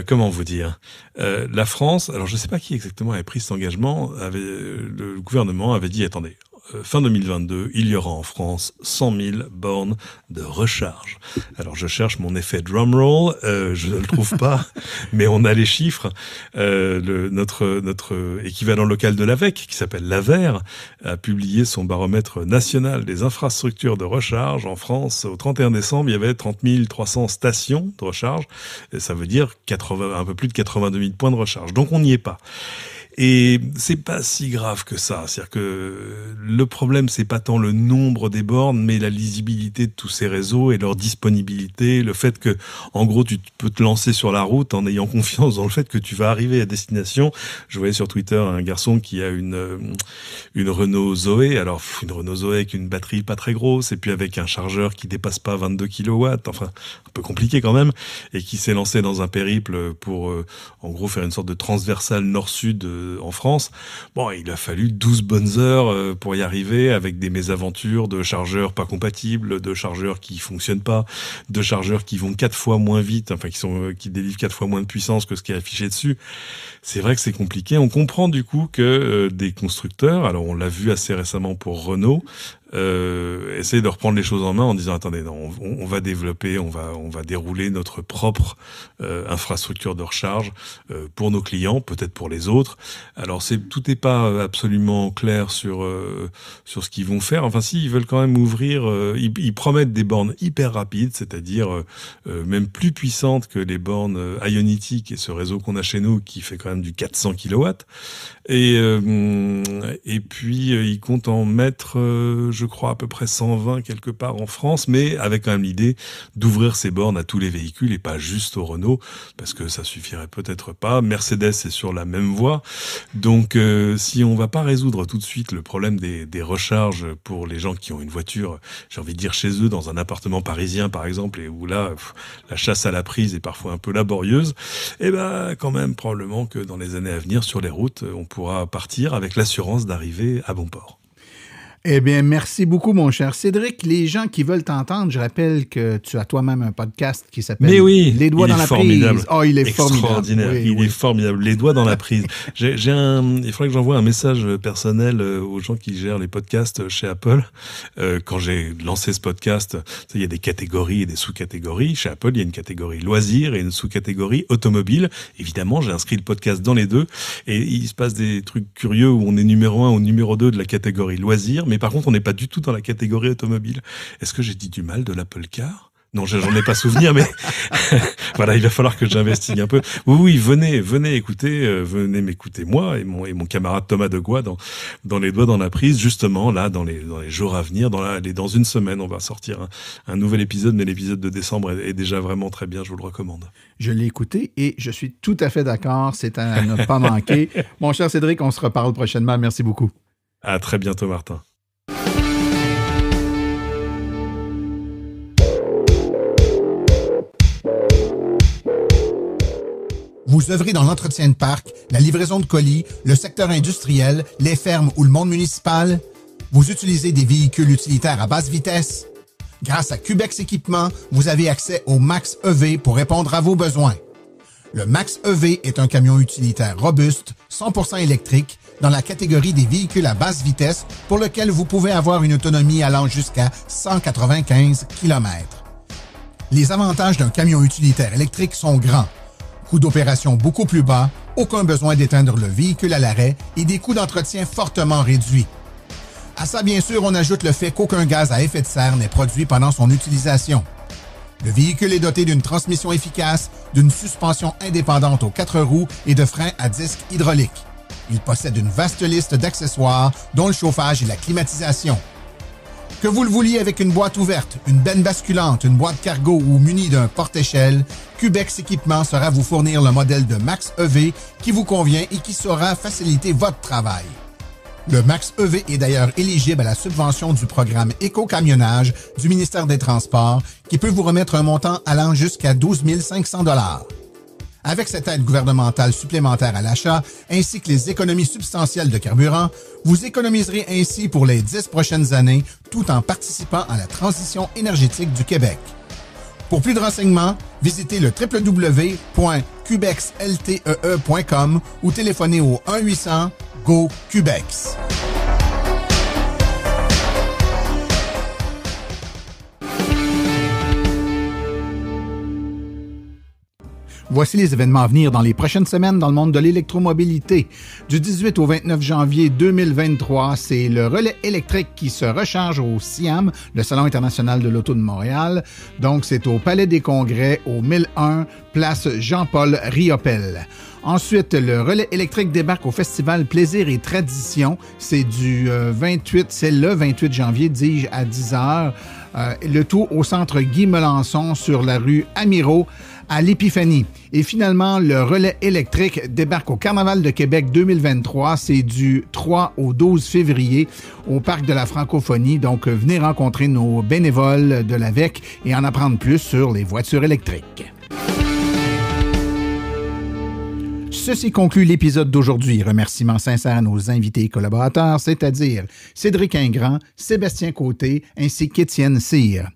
comment vous dire, la France, alors je ne sais pas qui exactement avait pris cet engagement, le gouvernement avait dit, attendez, fin 2022, il y aura en France 100 000 bornes de recharge. Alors je cherche mon effet drumroll, je ne le trouve pas, mais on a les chiffres. Notre équivalent local de l'AVEC, qui s'appelle l'AVER, a publié son baromètre national des infrastructures de recharge. En France, au 31 décembre, il y avait 30 300 stations de recharge. Et ça veut dire un peu plus de 82 000 points de recharge. Donc on n'y est pas. Et c'est pas si grave que ça. C'est-à-dire que le problème, c'est pas tant le nombre des bornes, mais la lisibilité de tous ces réseaux et leur disponibilité, le fait que, en gros, tu peux te lancer sur la route en ayant confiance dans le fait que tu vas arriver à destination. Je voyais sur Twitter un garçon qui a une Renault Zoé. Alors, une Renault Zoé avec une batterie pas très grosse et puis avec un chargeur qui dépasse pas 22 kW. Enfin, un peu compliqué quand même. Et qui s'est lancé dans un périple pour, en gros, faire une sorte de transversale nord-sud en France. Bon, il a fallu 12 bonnes heures pour y arriver, avec des mésaventures de chargeurs pas compatibles, de chargeurs qui fonctionnent pas, de chargeurs qui vont 4 fois moins vite, enfin qui délivrent 4 fois moins de puissance que ce qui est affiché dessus. C'est vrai que c'est compliqué. On comprend du coup que des constructeurs, alors on l'a vu assez récemment pour Renault, essayer de reprendre les choses en main en disant attendez, non, on va développer, on va dérouler notre propre infrastructure de recharge pour nos clients, peut-être pour les autres. Alors tout n'est pas absolument clair sur ce qu'ils vont faire. Enfin si, ils veulent quand même ouvrir, ils promettent des bornes hyper rapides, c'est-à-dire même plus puissantes que les bornes Ionity et ce réseau qu'on a chez nous qui fait quand même du 400 kW. Et puis ils comptent en mettre je crois à peu près 120 quelque part en France, mais avec quand même l'idée d'ouvrir ces bornes à tous les véhicules et pas juste au Renault, parce que ça suffirait peut-être pas. Mercedes est sur la même voie. Donc si on va pas résoudre tout de suite le problème des recharges pour les gens qui ont une voiture, j'ai envie de dire chez eux, dans un appartement parisien par exemple, et où là la chasse à la prise est parfois un peu laborieuse, et ben quand même probablement que dans les années à venir sur les routes, on pourra partir avec l'assurance d'arriver à bon port. Eh bien, merci beaucoup, mon cher Cédric. Les gens qui veulent t'entendre, je rappelle que tu as toi-même un podcast qui s'appelle Les doigts dans la prise. Oh, il est extraordinaire. Formidable. Il est formidable. Les doigts dans la prise. Il faudrait que j'envoie un message personnel aux gens qui gèrent les podcasts chez Apple. Quand j'ai lancé ce podcast, il y a des catégories et des sous-catégories. Chez Apple, il y a une catégorie loisirs et une sous-catégorie automobile. Évidemment, j'ai inscrit le podcast dans les deux et il se passe des trucs curieux où on est numéro 1 ou numéro 2 de la catégorie loisirs. Mais par contre, on n'est pas du tout dans la catégorie automobile. Est-ce que j'ai dit du mal de l'Apple Car ? Non, j'en ai pas souvenir, mais voilà, il va falloir que j'investigue un peu. Oui, venez écouter, venez m'écouter moi et mon camarade Thomas Degois dans Les doigts dans la prise, justement là dans les jours à venir. Dans une semaine, on va sortir un nouvel épisode, mais l'épisode de décembre est déjà vraiment très bien. Je vous le recommande. Je l'ai écouté et je suis tout à fait d'accord. C'est à ne pas manquer. Mon cher Cédric, on se reparle prochainement. Merci beaucoup. À très bientôt, Martin. Vous œuvrez dans l'entretien de parc, la livraison de colis, le secteur industriel, les fermes ou le monde municipal? Vous utilisez des véhicules utilitaires à basse vitesse? Grâce à Cubex Équipement, vous avez accès au Max EV pour répondre à vos besoins. Le Max EV est un camion utilitaire robuste, 100% électrique, dans la catégorie des véhicules à basse vitesse pour lequel vous pouvez avoir une autonomie allant jusqu'à 195 km. Les avantages d'un camion utilitaire électrique sont grands. Coût d'opération beaucoup plus bas, aucun besoin d'éteindre le véhicule à l'arrêt et des coûts d'entretien fortement réduits. À ça, bien sûr, on ajoute le fait qu'aucun gaz à effet de serre n'est produit pendant son utilisation. Le véhicule est doté d'une transmission efficace, d'une suspension indépendante aux 4 roues et de freins à disque hydraulique. Il possède une vaste liste d'accessoires, dont le chauffage et la climatisation. Que vous le vouliez avec une boîte ouverte, une benne basculante, une boîte cargo ou muni d'un porte-échelle, Cubex Équipement saura vous fournir le modèle de Max EV qui vous convient et qui saura faciliter votre travail. Le Max EV est d'ailleurs éligible à la subvention du programme Éco-camionnage du ministère des Transports qui peut vous remettre un montant allant jusqu'à 12 500 $. Avec cette aide gouvernementale supplémentaire à l'achat, ainsi que les économies substantielles de carburant, vous économiserez ainsi pour les 10 prochaines années, tout en participant à la transition énergétique du Québec. Pour plus de renseignements, visitez le www.cubexltee.com ou téléphonez au 1-800-GO-CUBEX. Voici les événements à venir dans les prochaines semaines dans le monde de l'électromobilité. Du 18 au 29 janvier 2023, c'est le relais électrique qui se recharge au SIAM, le Salon international de l'auto de Montréal. Donc, c'est au Palais des Congrès, au 1001, place Jean-Paul Riopel. Ensuite, le relais électrique débarque au Festival Plaisir et Tradition. C'est le 28 janvier, dis-je, à 10h. Le tout au centre Guy Melançon sur la rue Amiraux à l'Épiphanie. Et finalement, le relais électrique débarque au Carnaval de Québec 2023. C'est du 3 au 12 février au Parc de la Francophonie. Donc, venez rencontrer nos bénévoles de l'AVEC et en apprendre plus sur les voitures électriques. Ceci conclut l'épisode d'aujourd'hui. Remerciements sincères à nos invités et collaborateurs, c'est-à-dire Cédric Ingrand, Sébastien Côté ainsi qu'Étienne Cyr.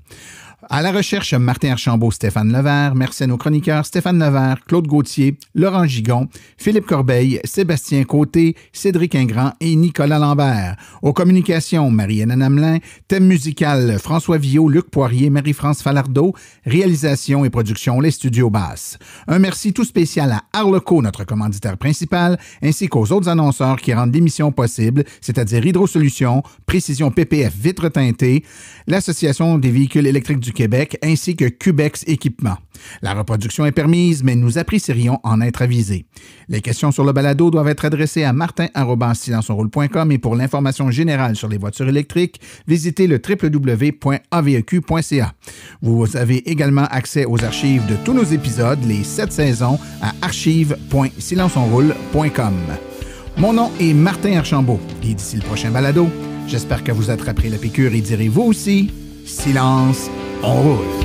À la recherche, Martin Archambault, Stéphane Levert. Merci à nos chroniqueurs Stéphane Levert, Claude Gauthier, Laurent Gigon, Philippe Corbeil, Sébastien Côté, Cédric Ingrand et Nicolas Lambert. Aux communications, Marie-Hélène Hamelin. Thème musical, François Villot, Luc Poirier, Marie-France Falardeau. Réalisation et production, les studios Basses. Un merci tout spécial à Arleco, notre commanditaire principal, ainsi qu'aux autres annonceurs qui rendent l'émission possible, c'est-à-dire Hydrosolutions, Précision PPF Vitres teintées, l'Association des véhicules électriques du Québec ainsi que Cubex Équipement. La reproduction est permise, mais nous apprécierions en être avisés. Les questions sur le balado doivent être adressées à martin@silenceonroule.com et pour l'information générale sur les voitures électriques, visitez le www.aveq.ca. Vous avez également accès aux archives de tous nos épisodes, les 7 saisons, à archives.silenceonroule.com. Mon nom est Martin Archambault et d'ici le prochain balado, j'espère que vous attraperez la piqûre et direz vous aussi, silence, on roule.